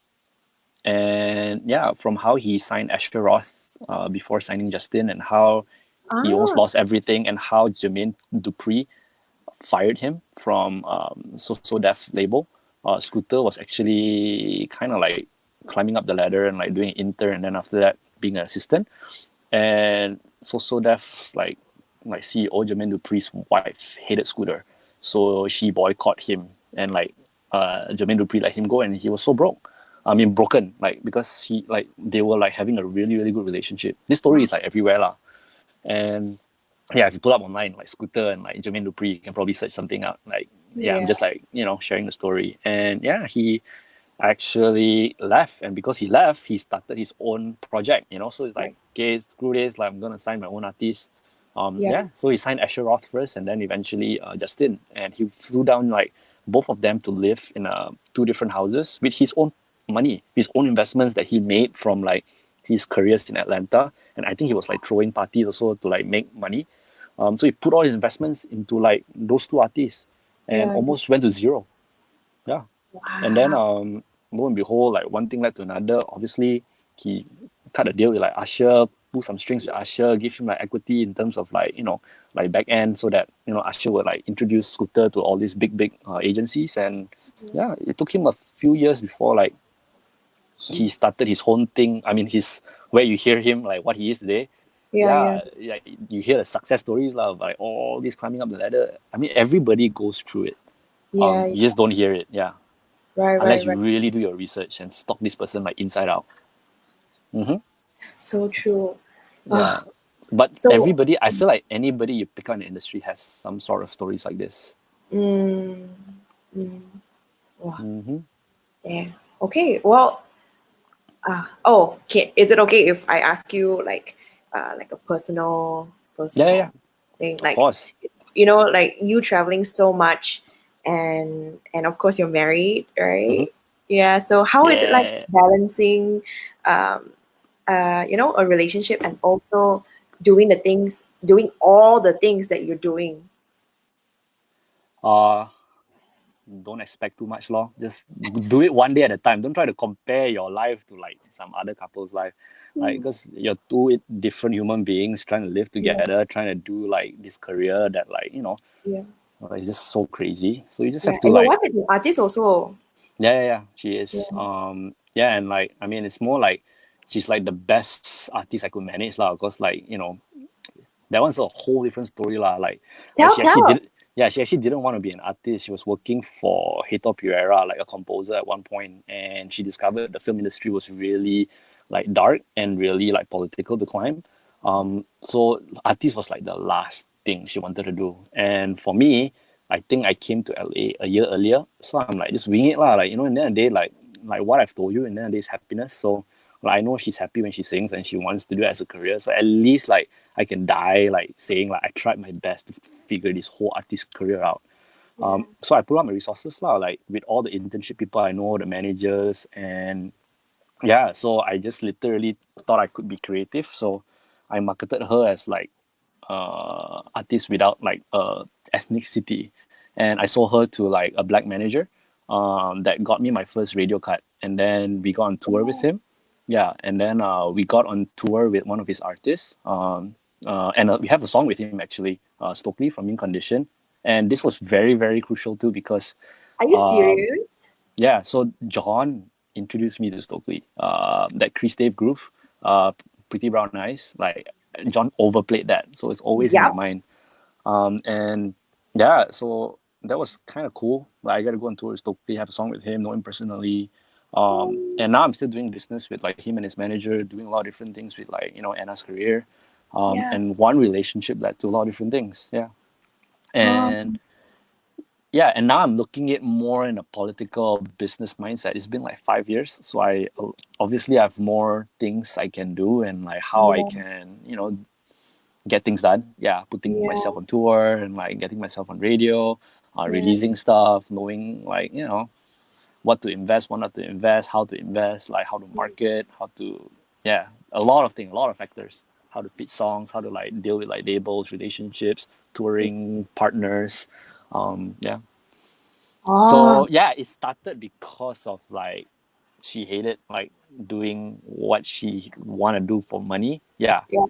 and yeah, from how he signed Asher Roth before signing Justin, and how he almost Ah. lost everything, and how Jermaine Dupri fired him from So Def label. Scooter was actually kind of like climbing up the ladder and like doing intern, and then after that being an assistant, and So Def's like like CEO Jermaine Dupri's wife hated Scooter, so she boycotted him, and like Jermaine Dupri let him go, and he was so broke. I mean, broken, like because they were like having a really really good relationship. This story is like everywhere lah, and yeah, if you pull up online like Scooter and like Jermaine Dupri, you can probably search something out. Like yeah, I'm Yeah. just like sharing the story, and yeah, he actually left, and because he left, he started his own project. So it's like, Right. okay, screw this, like I'm gonna sign my own artist. Yeah. Yeah, so he signed Asher Roth first, and then eventually Justin, and he flew down like both of them to live in two different houses with his own money, his own investments that he made from like his careers in Atlanta, and I think he was like throwing parties also to like make money. So he put all his investments into like those two artists, and Yeah. almost went to zero. Yeah. And then Wow. lo and behold, like one thing led to another. Obviously, he cut a deal with like Usher, pull some strings to Usher, give him like equity in terms of like like back end, so that Usher would like introduce Scooter to all these big agencies. And yeah, it took him a few years before like he started his own thing. I mean, his where you hear him like what he is today. Yeah. Yeah. Yeah, you hear the success stories of like all this climbing up the ladder. I mean, everybody goes through it. Yeah. You just don't hear it. Yeah, Right. unless Right. you Right. really do your research and stalk this person like inside out. Mm-hmm. So true. Yeah, Ah. but So. everybody, I feel like anybody you pick on in the industry has some sort of stories like this. Mm, mm, wow. Mm-hmm. Yeah. Okay. Well. Oh. Okay. Is it okay if I ask you like a Yeah, yeah, yeah, personal thing? of Like, course. like you traveling so much, and of course you're married, Mm-hmm. right? Yeah. So how is it like Yeah. balancing, um, a relationship and also doing all the things that you're doing? Uh, don't expect too much, lor. Just do it one day at a time. Don't try to compare your life to like some other couple's life, like Mm. because you're two different human beings trying to live Yeah. together, trying to do like this career that like Yeah. it's just so crazy. So you just Yeah. have to And your like wife is an artist also. yeah, she is. Yeah. Yeah, and like I mean, it's more like she's like the best artist I could manage lah. Cause like that one's a whole different story lah. Like Tell she actually tell. did. Yeah, she actually didn't want to be an artist. She was working for Hector Pereira, like a composer at one point, and she discovered the film industry was really like dark and really like political to climb. So artist was like the last thing she wanted to do. And for me, I think I came to LA a year earlier, so I'm like just wing it lah. Like in the end of the day, like what I've told you, in the end of the day is happiness. So like, I know she's happy when she sings and she wants to do it as a career. So at least like I can die like saying like I tried my best to figure this whole artist career out. Yeah. So I put out my resources lah, like with all the internship people I know, the managers, and yeah. So I just literally thought I could be creative. So I marketed her as like artist without like ethnicity, and I sold her to like a black manager that got me my first radio cut, and then we got on tour with him. Yeah, and then we got on tour with one of his artists, and we have a song with him actually, Stokely from In Condition, and this was very very crucial too because Are you um, serious? yeah, so John introduced me to Stokely. That Chris Dave groove, Pretty Brown Eyes, like John overplayed that, so it's always in my Yep. mind. And yeah, so that was kind of cool. Like I got to go on tour with Stokely, have a song with him, know him personally. And now I'm still doing business with like him and his manager, doing a lot of different things with like Anna's career. Yeah. And one relationship led to a lot of different things. Yeah, and Um, yeah, and now I'm looking at more in a political business mindset. It's been like 5 years, so I obviously have more things I can do and like how I yeah. can get things done. Yeah, putting Yeah. myself on tour and like getting myself on radio, Yeah. releasing stuff, knowing like what to invest, what not to invest, how to invest, like how to market, how to yeah, a lot of things, a lot of factors. How to pitch songs, how to like deal with like labels, relationships, touring partners. Yeah. Oh. So yeah, it started because of like she hated like doing what she want to do for money. Yeah, Yeah.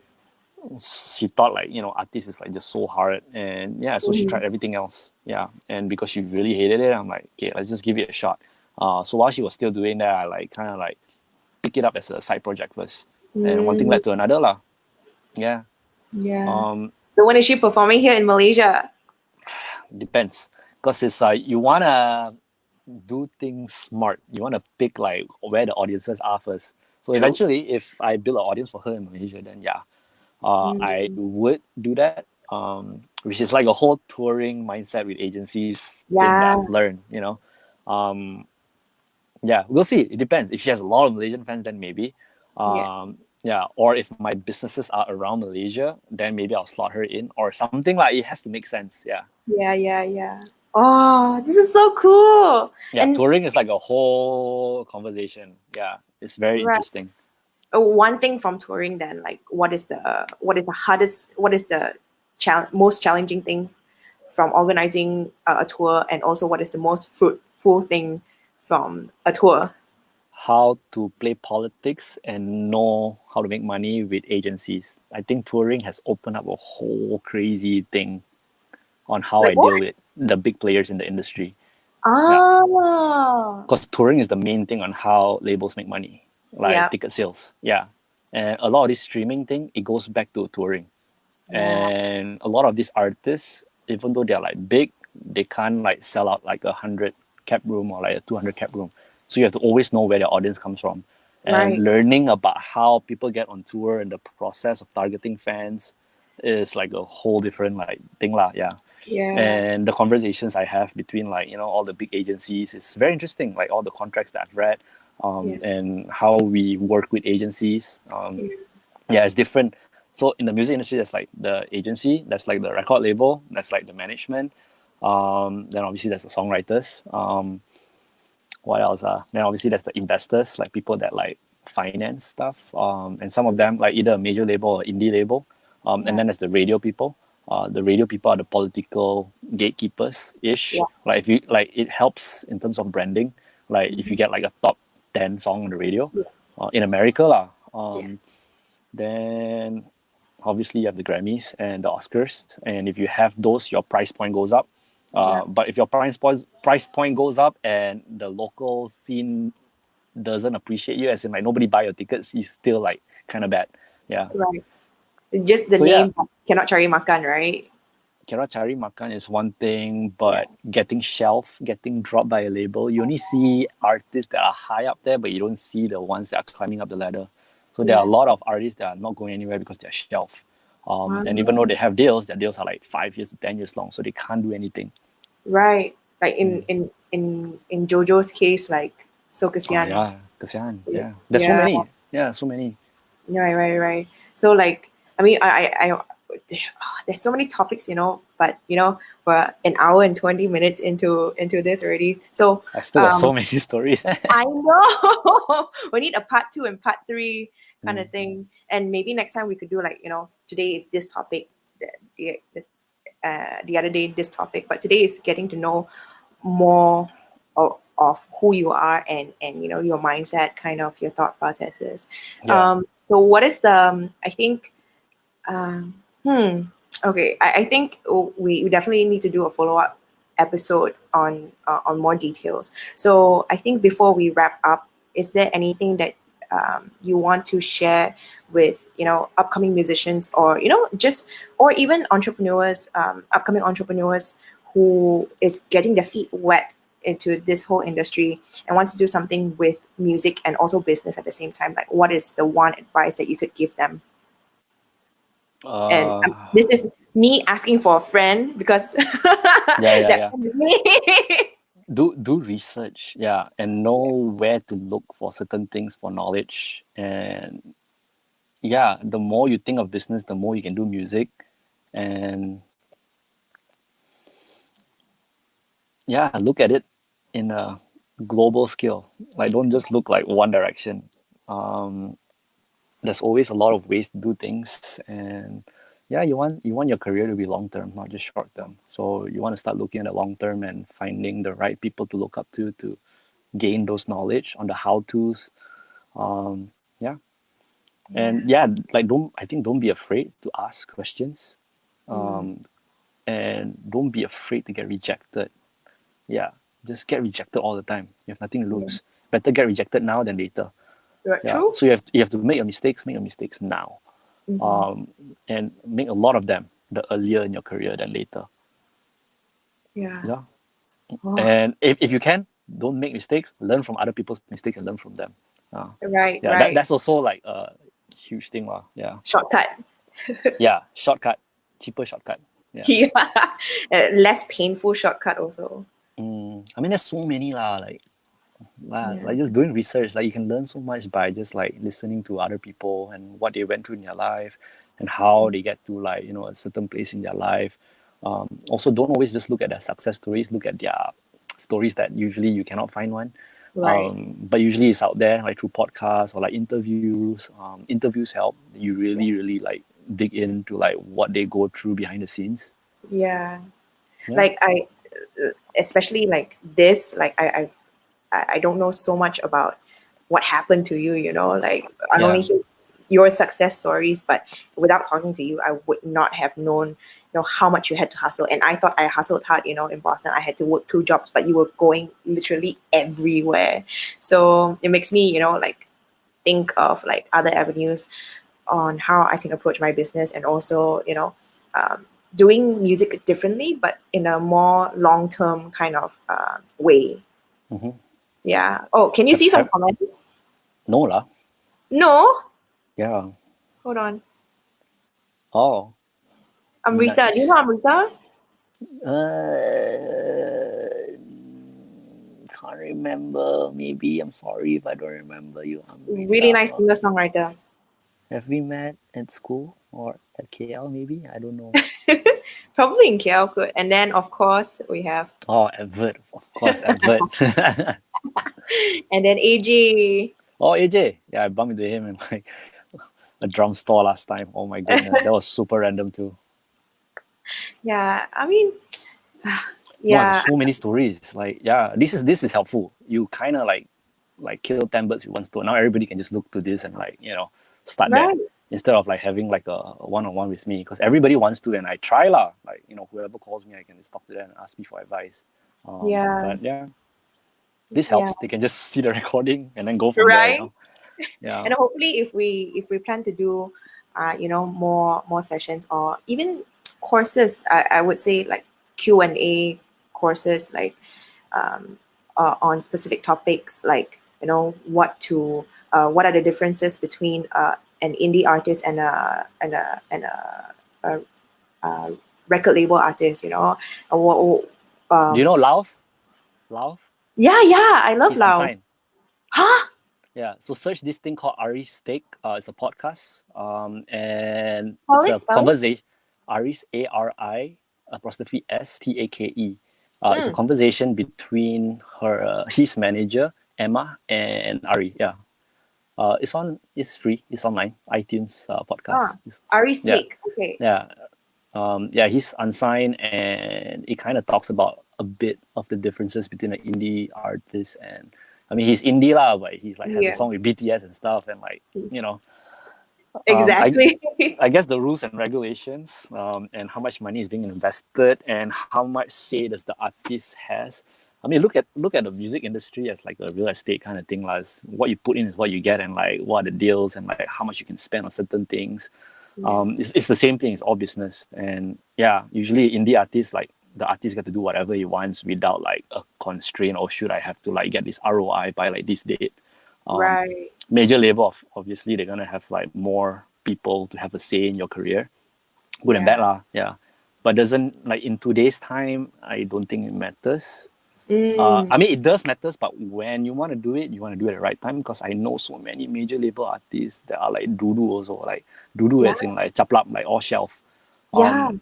she thought like artist is like just so hard, and yeah, so she Mhm. tried everything else. Yeah, and because she really hated it, I'm like, okay, let's just give it a shot. So while she was still doing that, I like kind of like pick it up as a side project first, and one thing Mm, led to another lah. Yeah. yeah. Um, So when is she performing here in Malaysia? Depends, because it's like you wanna do things smart. You wanna pick like where the audiences are first. So True. eventually, if I build an audience for her in Malaysia, then yeah, I Mm, would do that. Which is like a whole touring mindset with agencies thing that yeah, I've learned. Um, yeah, we'll see. It depends. If she has a lot of Malaysian fans, then maybe. yeah, Yeah, or if my businesses are around Malaysia, then maybe I'll slot her in or something like. It has to make sense. Yeah, yeah. Oh, this is so cool. yeah. And Touring is like a whole conversation. Yeah, it's very right, interesting. one thing from touring then, like what is the hardest, what is the most challenging thing from organizing a tour, and also what is the most fruitful thing from a tour? How to play politics and know how to make money with agencies. I think touring has opened up a whole crazy thing on how Like I what? deal with the big players in the industry. Yeah, Ah, because touring is the main thing on how labels make money, like yeah, ticket sales. Yeah, and a lot of this streaming thing, it goes back to touring. yeah, And a lot of these artists, even though they're like big, they can't like sell out like 100 cap room or like a 200 cap room. So you have to always know where their audience comes from, right, and learning about how people get on tour and the process of targeting fans is like a whole different like thing lah. Yeah, yeah, and the conversations I have between like all the big agencies is very interesting. Like all the contracts that I've read, yeah, and how we work with agencies. yeah, Yeah, it's different. So in the music industry, there's like the agency, that's like the record label, that's like the management. Then obviously there's the songwriters. What else? Then obviously there's the investors, like people that like finance stuff. And some of them like either a major label or indie label. And yeah, then there's the radio people. The radio people are the political gatekeepers ish. yeah, Like if you like, it helps in terms of branding. Like if you mhm, get like a top 10 song on the radio, yeah, in America lah. yeah, Then obviously you have the Grammys and the Oscars, and if you have those, your price point goes up. yeah, But if your price point goes up and the local scene doesn't appreciate you, as in like nobody buy your tickets, you still like kind of bad. Yeah. right. Just the So yeah, name cannot cari makan, right? kira cari makan is one thing, Yeah, but getting shelf, getting dropped by a label, you only see artists that are high up there, but you don't see the ones that are climbing up the ladder. So there are yeah. a lot of artists that are not going anywhere because they're shelf. And even though Um, they have deals, their deals are like 5 years to 10 years long, so they can't do anything. right. Like Mm. in Jojo's case, like so Oh kesian. yeah, kasihan. Yeah, there's so Yeah, many. Yeah, so many. right. So like, I mean, there's so many topics, but we're an hour and 20 minutes into this already. So I still got so many stories. I know we need a part two and part three kind Mm. of thing, and maybe next time we could do like today is this topic, the other day this topic, but today is getting to know more of who you are, and your mindset, kind of your thought processes. Yeah. So what is the I think um, hmm okay, I think we definitely need to do a follow-up episode on more details. So I think before we wrap up, is there anything that you want to share with upcoming musicians, or just, or even entrepreneurs, upcoming entrepreneurs who is getting their feet wet into this whole industry and wants to do something with music and also business at the same time? Like, what is the one advice that you could give them? And Uh, this is me asking for a friend, because yeah, yeah, that yeah. friend is me. Do research, yeah, and know where to look for certain things for knowledge. And yeah, the more you think of business, the more you can do music. And yeah, look at it in a global scale. Like don't just look like one direction. um there's always a lot of ways to do things. And yeah, you want your career to be long term, not just short term. So you want to start looking at the long term and finding the right people to look up to gain those knowledge on the how to's. Yeah. Yeah. And yeah, like don't be afraid to ask questions. Mm. And don't be afraid to get rejected. Yeah, just get rejected all the time. You have nothing to Yeah. lose. Better get rejected now than later. Right, Yeah, true. so you have to make your mistakes now. Hmm. And make a lot of them. the earlier in your career than later. Yeah. Yeah. Oh, And if you can, don't make mistakes, learn from other people's mistakes and learn from them. right, Yeah, right. that's also like a huge thing. Yeah. Shortcut. Yeah. Shortcut, cheaper shortcut. Yeah. Yeah. Less painful shortcut also. I mean, there's so many Yeah. like just doing research. Like you can learn so much by just like listening to other people and what they went through in their life and how they get to like a certain place in their life. Also, don't always just look at their success stories. Look at their stories that usually you cannot find one. Right. But usually it's out there like through podcasts or like interviews. Interviews help. You really like dig into like what they go through behind the scenes. Yeah. Yeah. Like especially like this, like I don't know so much about what happened to you, like I only Yeah. hear your success stories, but without talking to you, I would not have known, how much you had to hustle. And I thought I hustled hard, in Boston. I had to work 2 jobs, but you were going literally everywhere. So it makes me, like think of like other avenues on how I can approach my business and also, doing music differently, but in a more long-term kind of way. Mm-hmm. Yeah. Oh, can you see some Have comments? no lah. No. Yeah. Hold on. Oh, Amrita. Do you know nice. Amrita? Can't remember. Maybe I'm sorry if I don't remember you, Really nice Amrita. singer-songwriter. Have we met at school or at KL? Maybe I don't know. Probably in KL could. And then of course we have Oh, Edward, of course, Edward. and then AJ. Oh, AJ. Yeah, I bumped into him in like a drum store last time. Oh my goodness, that was super random too. Yeah. I mean, No, there's yeah. so many stories. Like, yeah, this is helpful. You kind of like kill 10 birds with one stone. Now everybody can just look to this and like start there Right. instead of like having like a one-on-one with me, because everybody wants to, and I try lah. Like whoever calls me, I can just talk to them and ask me for advice. Yeah. But yeah, this Yeah. helps. They can just see the recording and then go from there. Right. Yeah. And hopefully if we plan to do more sessions or even courses, I would say like Q&A courses, like on specific topics, like what are the differences between an indie artist and a record label artist, Do you um, know Lauf? Lauf? yeah, I love He's Lao. unsigned. Huh? Yeah, so search this thing called Ari's Take. It's a podcast, and Spell it's it, a spell it. conversation. Ari's ARI apostrophe STAKE. It's a Hmm. conversation between his manager Emma and Ari. Yeah, it's free. It's online. iTunes podcast. Ari's Yeah, take. Okay. yeah, yeah. He's unsigned, and it kind of talks about a bit of the differences between an indie artist and. I mean, he's indie lah, but he's like has a Yeah. song with BTS and stuff, and like you know, I Exactly. I guess the rules and regulations, and how much money is being invested, and how much say does the artist has. I mean, look at the music industry as like a real estate kind of thing, like what you put in is what you get, and like what are the deals, and like how much you can spend on certain things. Yeah. It's the same thing. It's all business, and yeah, usually indie artists like the artist get to do whatever he wants without like a constraint, or should I have to like get this ROI by like this date. Right. Major label, obviously they're gonna have like more people to have a say in your career, good and bad Yeah. lah. Yeah, but doesn't like in today's time, I don't think it matters. I mean, it does matters, but when you want to do it, you want to do it at the right time, because I know so many major label artists that are like doo-doo also, like doo-doo Yeah. as in like chaplap, like all shelf. Yeah.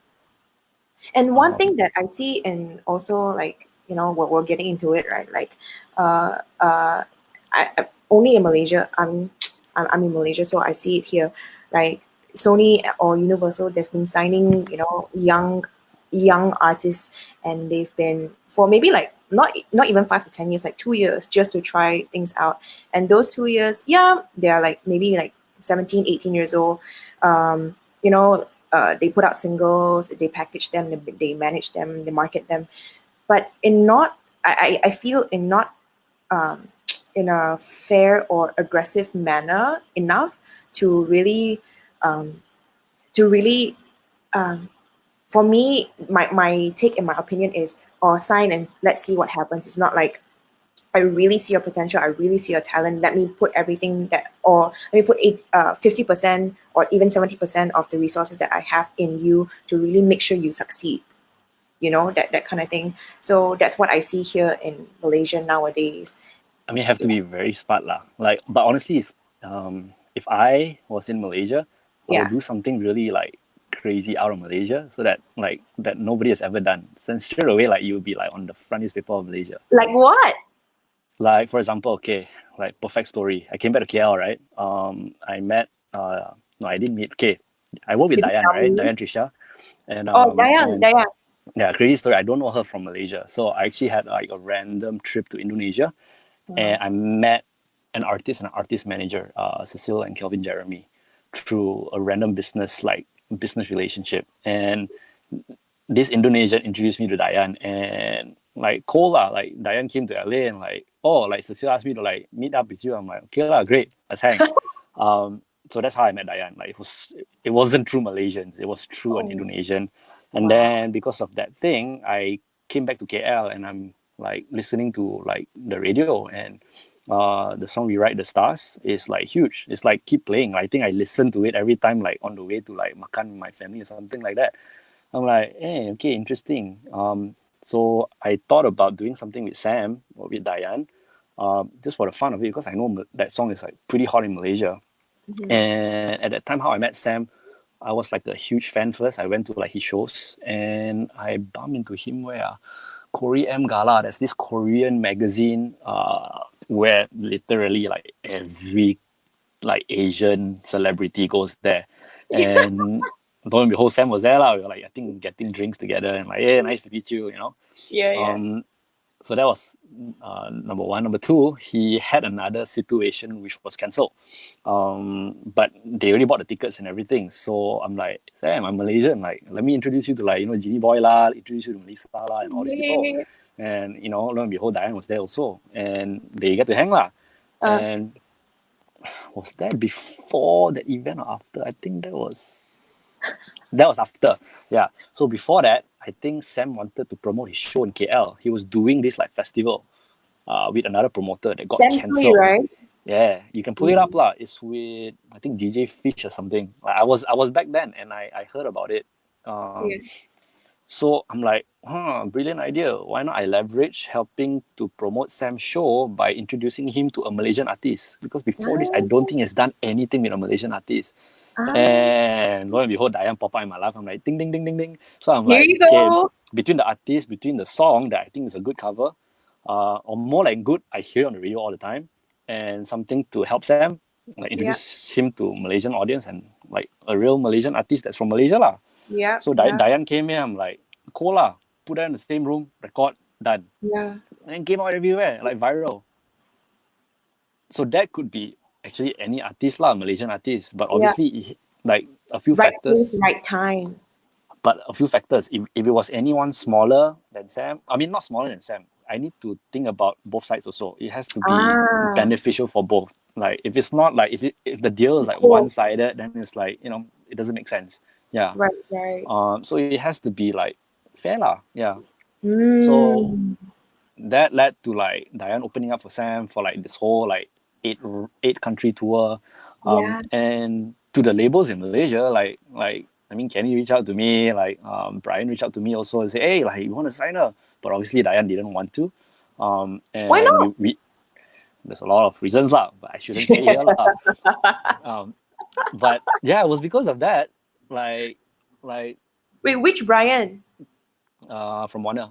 And one Um, thing that I see, and also like we're getting into it, right? Like, uh, uh, only in Malaysia. I'm in Malaysia, so I see it here. Like Sony or Universal, they've been signing young artists, and they've been for maybe like not even 5 to 10 years, like 2 years, just to try things out. And those 2 years, yeah, they are like maybe like 17, 18 years old. They put out singles, they package them, they manage them, they market them, but in not, I feel in not um, in a fair or aggressive manner enough to really um, to really um, for me, my take and my opinion is, sign and let's see what happens. It's not like I really see your potential, I really see your talent. Let me put everything that, or let me put 50% or even 70% of the resources that I have in you to really make sure you succeed. That kind of thing. So that's what I see here in Malaysia nowadays. I mean, have to be very smart lah. Like, but honestly, if I was in Malaysia, I would Yeah. do something really like crazy out of Malaysia, so that like that nobody has ever done. So straight away, like you'll be like on the front newspaper of Malaysia. Like what? Like for example, okay, like perfect story. I came back to KL, right? I met. No, I didn't meet. Okay, I work with Can you Diane, tell right? me? Diane Trisha, and Oh, Dayang, and Dayang. yeah, crazy story. I don't know her from Malaysia, so I actually had like a random trip to Indonesia, and Wow. I met an artist and an artist manager, Cecile and Kelvin Jeremy, through a random business relationship. And this Indonesian introduced me to Diane, and like cool lah. Like Diane came to LA and like, oh, like Cecile asked me to like meet up with you. I'm like, okay lah, great, let's hang. So that's how I met Diane. Like it wasn't through Malaysians, it was through an Oh, Indonesian. And wow. then because of that thing, I came back to KL and I'm like listening to like the radio, and the song "We Write the Stars" is like huge. It's like keep playing. I think I listen to it every time, like on the way to like makan with my family or something like that. I'm like, hey, okay, interesting. So I thought about doing something with Sam or with Diane, just for the fun of it, because I know that song is like pretty hot in Malaysia. Mhm. And at that time, how I met Sam, I was like a huge fan first. I went to like his shows, and I bumped into him where Korea M Gala. There's this Korean magazine where literally like every like Asian celebrity goes there, and lo and behold, Sam was there lah. We were like, I think, getting drinks together and like, hey, nice to meet you. Yeah, yeah. So that was number one. Number two, he had another situation which was cancelled, but they already bought the tickets and everything. So I'm like, Sam, I'm Malaysian. Like, let me introduce you to like Genie Boy lah, introduce you to Melissa lah, and all these people. Yeah. And lo and behold, Diane was there also, and they get to hang lah. Uh, And was that before that event or after? I think that was after. Yeah. So before that, I think Sam wanted to promote his show in KL. He was doing this like festival with another promoter that got Sam Sui, cancelled. right? Yeah, you can pull it up lah. It's with I think DJ Fish or something. Like I was back then and I heard about it. Yeah. So I'm like, brilliant idea. Why not I leverage helping to promote Sam's show by introducing him to a Malaysian artist? Because before this, I don't think he's done anything with a Malaysian artist. Ah, And lo and behold, Diane pop up in my life. I'm like, ding, ding, ding, ding, ding. So I'm here like, you okay, go. between the artist, between the song that I think is a good cover, or more like good, I hear on the radio all the time, and something to help Sam, like Yeah, introduce him to Malaysian audience and like a real Malaysian artist that's from Malaysia lah. yeah, So yeah, Diane came here. I'm like, cool lah. Put her in the same room, record, done. yeah. And came out everywhere, like viral. So that could be actually any artist lah, Malaysian artist. But Yeah. obviously, like a few Right place, factors. right time. But a few factors. If it was anyone smaller than Sam, I mean not smaller than Sam, I need to think about both sides also. It has to be Ah, beneficial for both. Like if it's not like if the deal is like cool. one sided, then it's like it doesn't make sense. Yeah. Right, right. So it has to be like fair lah. Yeah. So Mm. that led to like Diane opening up for Sam for like this whole like eight country tour, Yeah. and to the labels in Malaysia, like I mean, Kenny reached out to me, like Brian reached out to me also and say, hey, like you want to sign her, but obviously Diane didn't want to, Why and not? we there's a lot of reasons lah, but I shouldn't say here lah. But yeah, it was because of that, like Wait, which Brian? from Warner.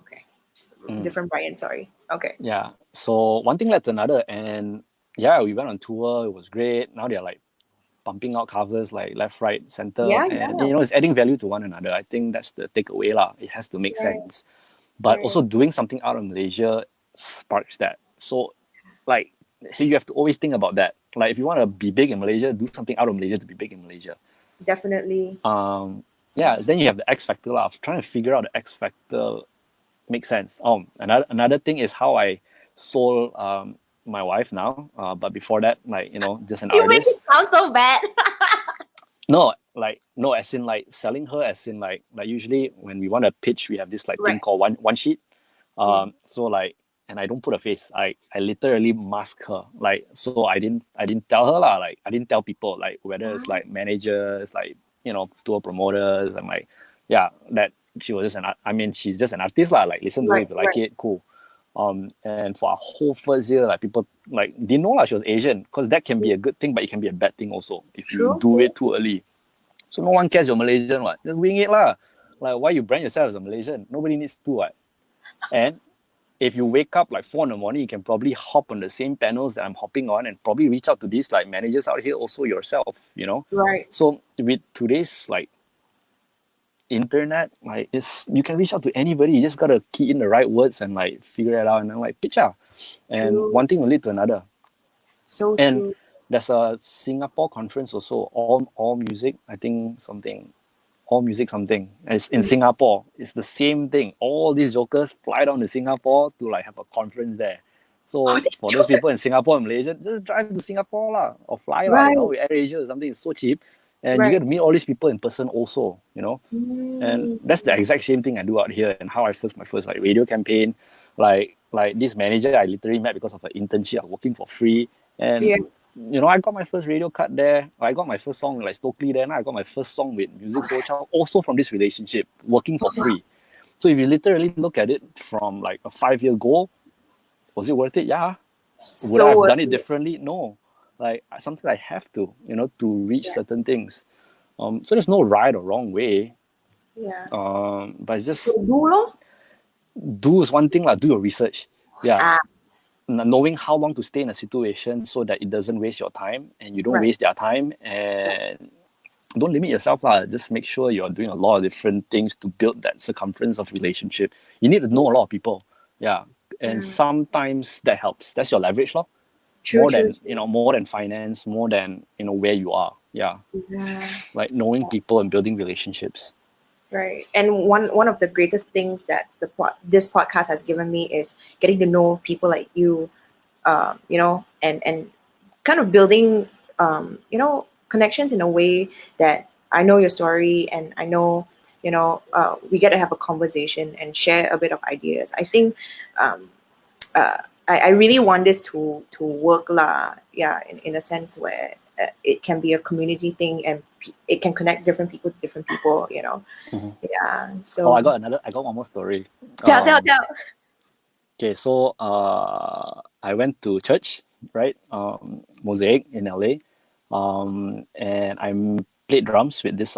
Okay. Mm. Different Brian, sorry. Okay. Yeah. So one thing led to another, and yeah, we went on tour. It was great. Now they're like pumping out covers like left, right, center, Yeah, and yeah. it's adding value to one another. I think that's the takeaway lah. It has to make Right, sense, but right. also doing something out of Malaysia sparks that. So, like, you have to always think about that. Like, if you want to be big in Malaysia, do something out of Malaysia to be big in Malaysia. Definitely. Yeah. Then you have the X factor lah. Trying to figure out the X factor makes sense. Another thing is how I sold my wife now. But before that, like just an You make artist. it sound so bad. No, like no, as in like selling her, as in like usually when we want to pitch, we have this like thing Right. called one sheet. Yeah. So like, and I don't put a face. I literally mask her. Like, so I didn't tell her lah. Like, I didn't tell people, like whether it's Wow. like managers, like tour promoters, and like yeah, that she was just I mean, she's just an artist lah. Like, listen to it Right. if you like Right. it, cool. And for our whole first year, like people like didn't know like she was Asian, because that can be a good thing, but it can be a bad thing also if you True. do True. it too early. So no one cares you're Malaysian, what? Just wing it lah. Like, why you brand yourself as a Malaysian? Nobody needs to, what? And if you wake up like 4 in the morning, you can probably hop on the same panels that I'm hopping on, and probably reach out to these like managers out here also yourself. Right. So with today's like internet, like you can reach out to anybody. You just gotta key in the right words and like figure it out, and then like pitch out. And True. one thing will lead to another. So And true. there's a Singapore conference also, all music, I think something. All music something. It's in Mhm. Singapore. It's the same thing. All these jokers fly down to Singapore to like have a conference there. Oh, So that's for those true. people in Singapore and Malaysia, just drive to Singapore lah, or fly lah, Right. with AirAsia or something. It's so cheap. And you Right. get to meet all these people in person also. And Mm. that's the exact same thing I do out here, and how I first my first like radio campaign. Like this manager I literally met because of an internship. I was working for free. Yeah. And I got my first radio cut there. I got my first song with like Stokely there. And I got my first song with Music Soul Child, also from this relationship, working for free. So if you literally look at it from like a 5-year goal, was it worth it? Yeah. Would I So have worth done it it. differently? No. Like, something I have to reach Yeah. certain things. So there's no right or wrong way. Yeah. But it's So just, do lor. do is one thing, like do your research. Yeah. Ah. Knowing how long to stay in a situation so that it doesn't waste your time and you don't Right. waste their time, and don't limit yourself lah. Just make sure you're doing a lot of different things to build that circumference of relationship. You need to know a lot of people. Yeah. And Yeah. sometimes that helps. That's your leverage lor. True. More True. than True. more than finance, more than where you are. Yeah. Yeah. Like knowing people and building relationships. Right. And one of the greatest things that this podcast has given me is getting to know people like you, and kind of building, connections in a way that I know your story, and I know, we get to have a conversation and share a bit of ideas. I think, um, I really want this to work lah. Yeah, in a sense where it can be a community thing, and it can connect different people to different people. Mhm. Yeah. Oh, I So got one more story. tell. Okay, so I went to church, right? Mosaic in LA, and I played drums with this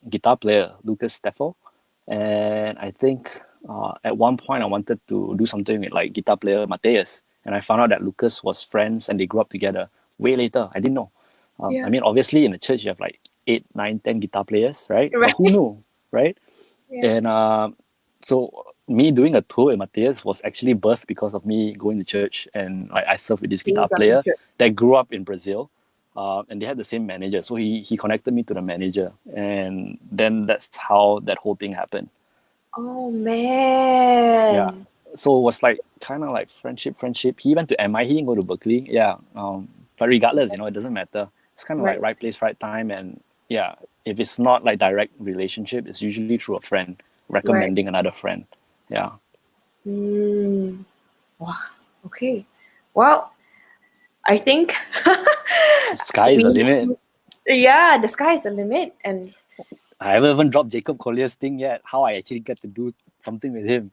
guitar player, Lucas Steffel, and I think at one point I wanted to do something with like guitar player Mateus, and I found out that Lucas was friends and they grew up together. Way later, I didn't know. I Yeah. mean, obviously in the church you have like 8, 9, 10 guitar players, right? But Right. who knew, right? Yeah. And so me doing a tour with Matthias was actually birthed because of me going to church, and like I served with this Seeing guitar something player good. that grew up in Brazil, and they had the same manager. So he connected me to the manager, and then that's how that whole thing happened. Oh Yeah. man. So it was like kind of like friendship. He went to MI, he didn't go to Berklee. Yeah. But regardless, it doesn't matter. It's kind of like Right. right place, right time, and yeah. If it's not like direct relationship, it's usually through a friend Right. recommending another friend. Yeah. Mm. Wow. Okay. Well, I think Sky is the we limit. yeah, the sky is the limit, and I haven't even dropped Jacob Collier's thing yet. How I actually get to do something with him.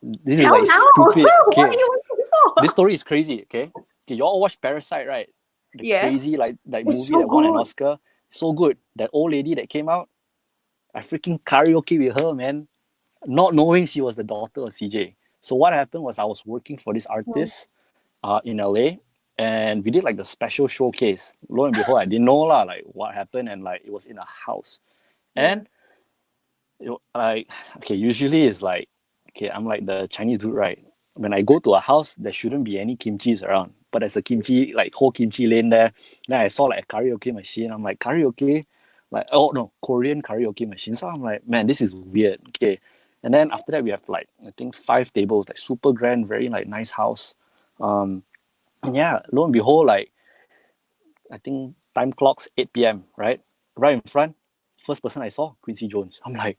This is tell like now. stupid. What are Okay. you waiting for? This story is crazy. Okay. Okay. You all watch Parasite, right? The Yes, crazy like it's movie so that won an good. Oscar. So good. That old lady that came out, I freaking karaoke with her, man. Not knowing she was the daughter of CJ. So what happened was I was working for this Hmm. artist in LA, and we did like the special showcase. Lo and behold, I didn't know lah like what happened, and like it was in a house. Yeah. And like okay, usually it's like okay, I'm like the Chinese dude, right? When I go to a house, there shouldn't be any kimchi's around, but there's a kimchi like whole kimchi lane there. Then I saw like a karaoke machine. I'm like karaoke, like oh no, Korean karaoke machine. So I'm like, man, this is weird. Okay, and then after that we have like I think 5 tables, like super grand, very like nice house. And yeah, lo and behold, like I think time clocks 8 p.m. Right in front. first person I saw, Quincy Jones. I'm like,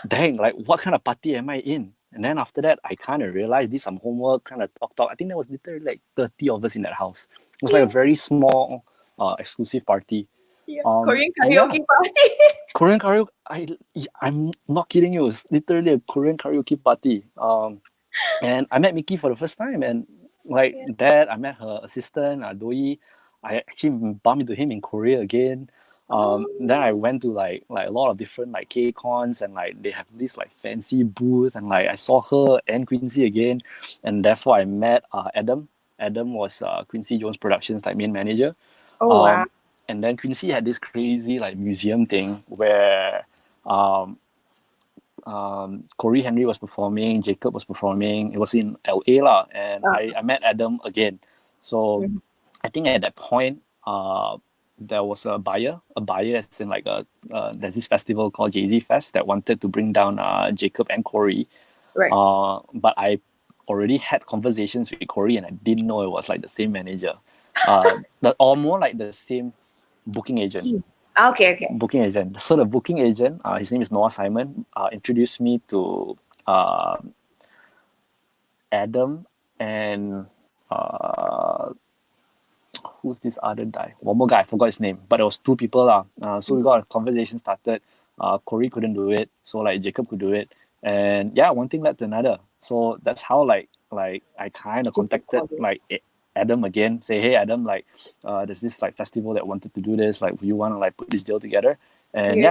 dang, like what kind of party am I in? And then after that, I kind of realized, did some homework, kind of talk. I think there was literally like 30 of us in that house. It was like a very small, exclusive party. Yeah. Korean And yeah, karaoke party. Korean karaoke. I'm not kidding you. It's literally a Korean karaoke party. And I met Mickey for the first time, and like Yeah. that, I met her assistant, Doi. I actually bumped into him in Korea again. Then I went to like a lot of different like K-cons, and like they have this like fancy booth, and like I saw her and Quincy again, and therefore I met Adam. Adam was Quincy Jones Productions like main manager. Oh wow. And then Quincy had this crazy like museum thing where Corey Henry was performing, Jacob was performing. It was in LA lah, and I met Adam again. So I think at that point, there was a buyer as in like there's this festival called Jay-Z Fest that wanted to bring down Jacob and Corey. Right. But I already had conversations with Corey, and I didn't know it was like the same manager, or more like the same booking agent. Okay. Booking agent. So the booking agent, his name is Noah Simon, introduced me to Adam and who's this other guy? One more guy, I forgot his name, but it was two people. So we got a conversation started. Corey couldn't do it, so like Jacob could do it. And yeah, one thing led to another. So that's how like I kind of contacted like Adam again, say, hey Adam, like there's this like festival that wanted to do this, like you want to like put this deal together? And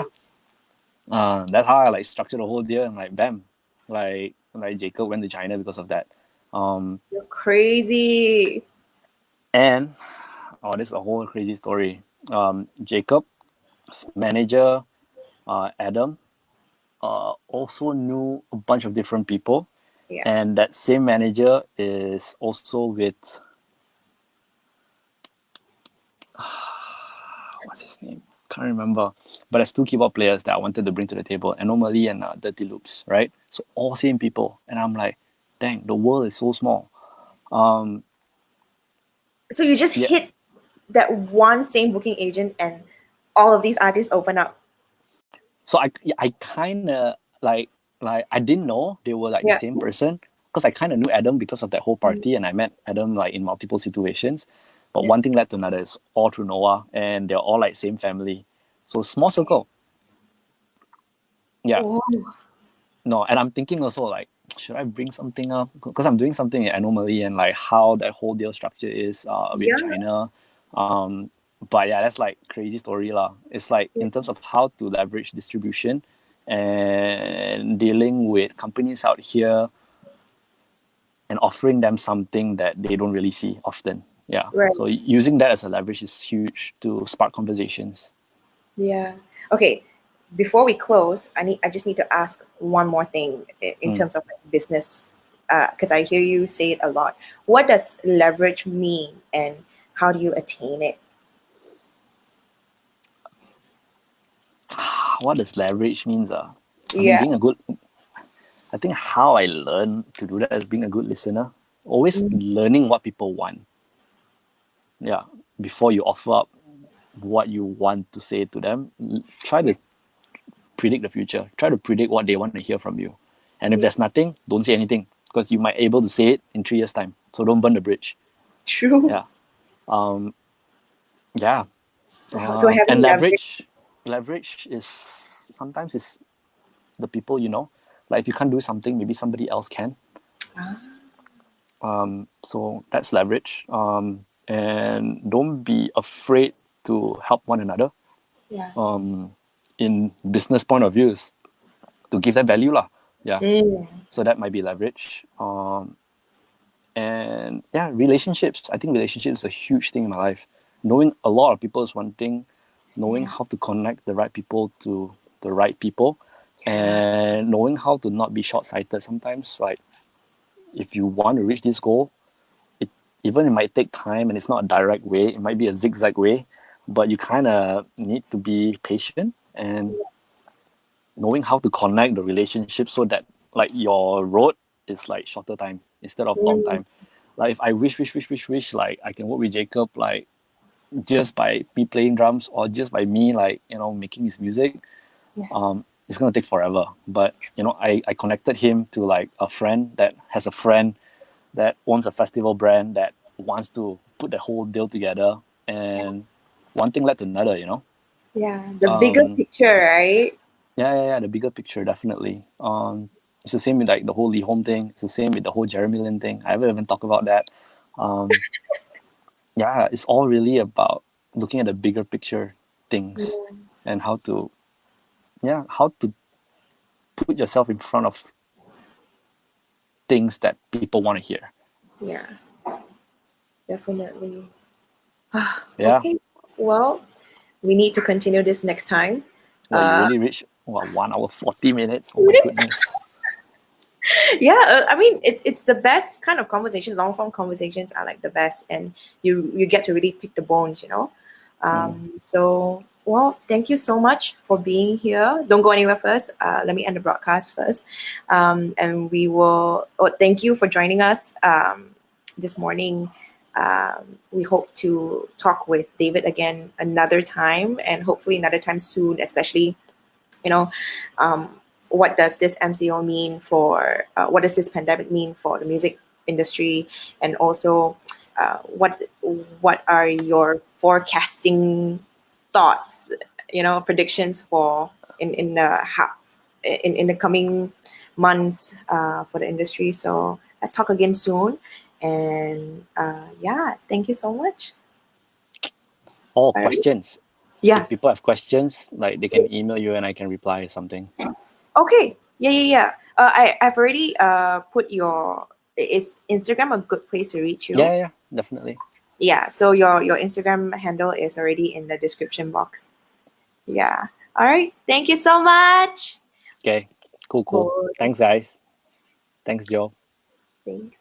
that's how I like structured the whole deal, and like bam, like Jacob went to China because of that. You're crazy. And this is a whole crazy story. Jacob's manager, Adam, also knew a bunch of different people. Yeah. And that same manager is also with what's his name? Can't remember. But there's two keyboard players that I wanted to bring to the table, Anomaly and Dirty Loops, right? So all same people. And I'm like, dang, the world is so small. So you just hit that one same booking agent, and all of these artists open up. So I kind of like I didn't know they were like the same person, because I kind of knew Adam because of that whole party, and I met Adam like in multiple situations. But one thing led to another. It's all through Noah, and they're all like same family. So small circle. Yeah. Oh. No, and I'm thinking also like, should I bring something up? Because I'm doing something in Anomaly, and like how that whole deal structure is with China. But yeah, that's like crazy story lah. It's like in terms of how to leverage distribution and dealing with companies out here and offering them something that they don't really see often. Yeah. Right. So using that as a leverage is huge to spark conversations. Yeah. Okay. Before we close, I just need to ask one more thing in terms of like business, because I hear you say it a lot. What does leverage mean, and how do you attain it? What does leverage means? I mean, I think how I learn to do that is being a good listener. Always learning what people want. Yeah. Before you offer up what you want to say to them, try to predict the future. Try to predict what they want to hear from you. And if there's nothing, don't say anything, because you might be able to say it in 3 years' time. So don't burn the bridge. True. Yeah. So having and leverage is sometimes it's the people you know. Like if you can't do something, maybe somebody else can. So that's leverage. And don't be afraid to help one another. Yeah. In business point of views, to give that value lah. Yeah. So that might be leverage. And yeah, relationships. I think relationships is a huge thing in my life. Knowing a lot of people is one thing. Knowing how to connect the right people to the right people, and knowing how to not be short-sighted. Sometimes, like if you want to reach this goal, it might take time, and it's not a direct way. It might be a zigzag way, but you kind of need to be patient and knowing how to connect the relationship so that like your road is like shorter time instead of long time. Like if I wish like I can work with Jacob like just by me playing drums or just by me like making his music. Yeah. It's gonna take forever. But I connected him to like a friend that has a friend that owns a festival brand that wants to put the whole deal together, and one thing led to another. Yeah. The bigger Um, picture, right? yeah, the bigger picture, definitely. It's the same with like the whole Lee Home thing. It's the same with the whole Jeremy Lin thing. I haven't even talked about that. Um, yeah, it's all really about looking at the bigger picture things Yeah. and how to put yourself in front of things that people want to hear. Yeah. Definitely. Yeah. Okay. Well, we need to continue this next time. Well, you Uh, really reached 1 hour 40 minutes. Oh my goodness. yeah, I mean it's the best kind of conversation. Long form conversations are like the best, and you get to really pick the bones. Mm. So well, thank you so much for being here. Don't go anywhere first. Let me end the broadcast first, and we will. Oh, thank you for joining us this morning. We hope to talk with David again another time, and hopefully another time soon, especially you know um, what does this MCO mean for what does this pandemic mean for the music industry, and also what are your forecasting thoughts, predictions for in the in the coming months for the industry. So let's talk again soon, and yeah, thank you so much. All All right. questions. Yeah. If people have questions, like they can email you and I can reply something. Okay. Yeah, yeah, yeah. I've already put your is Instagram a good place to reach you? Yeah, definitely. Yeah. So your Instagram handle is already in the description box. Yeah. All right. Thank you so much. Okay. Cool. Cool. Thanks, guys. Thanks, Joe. Thanks.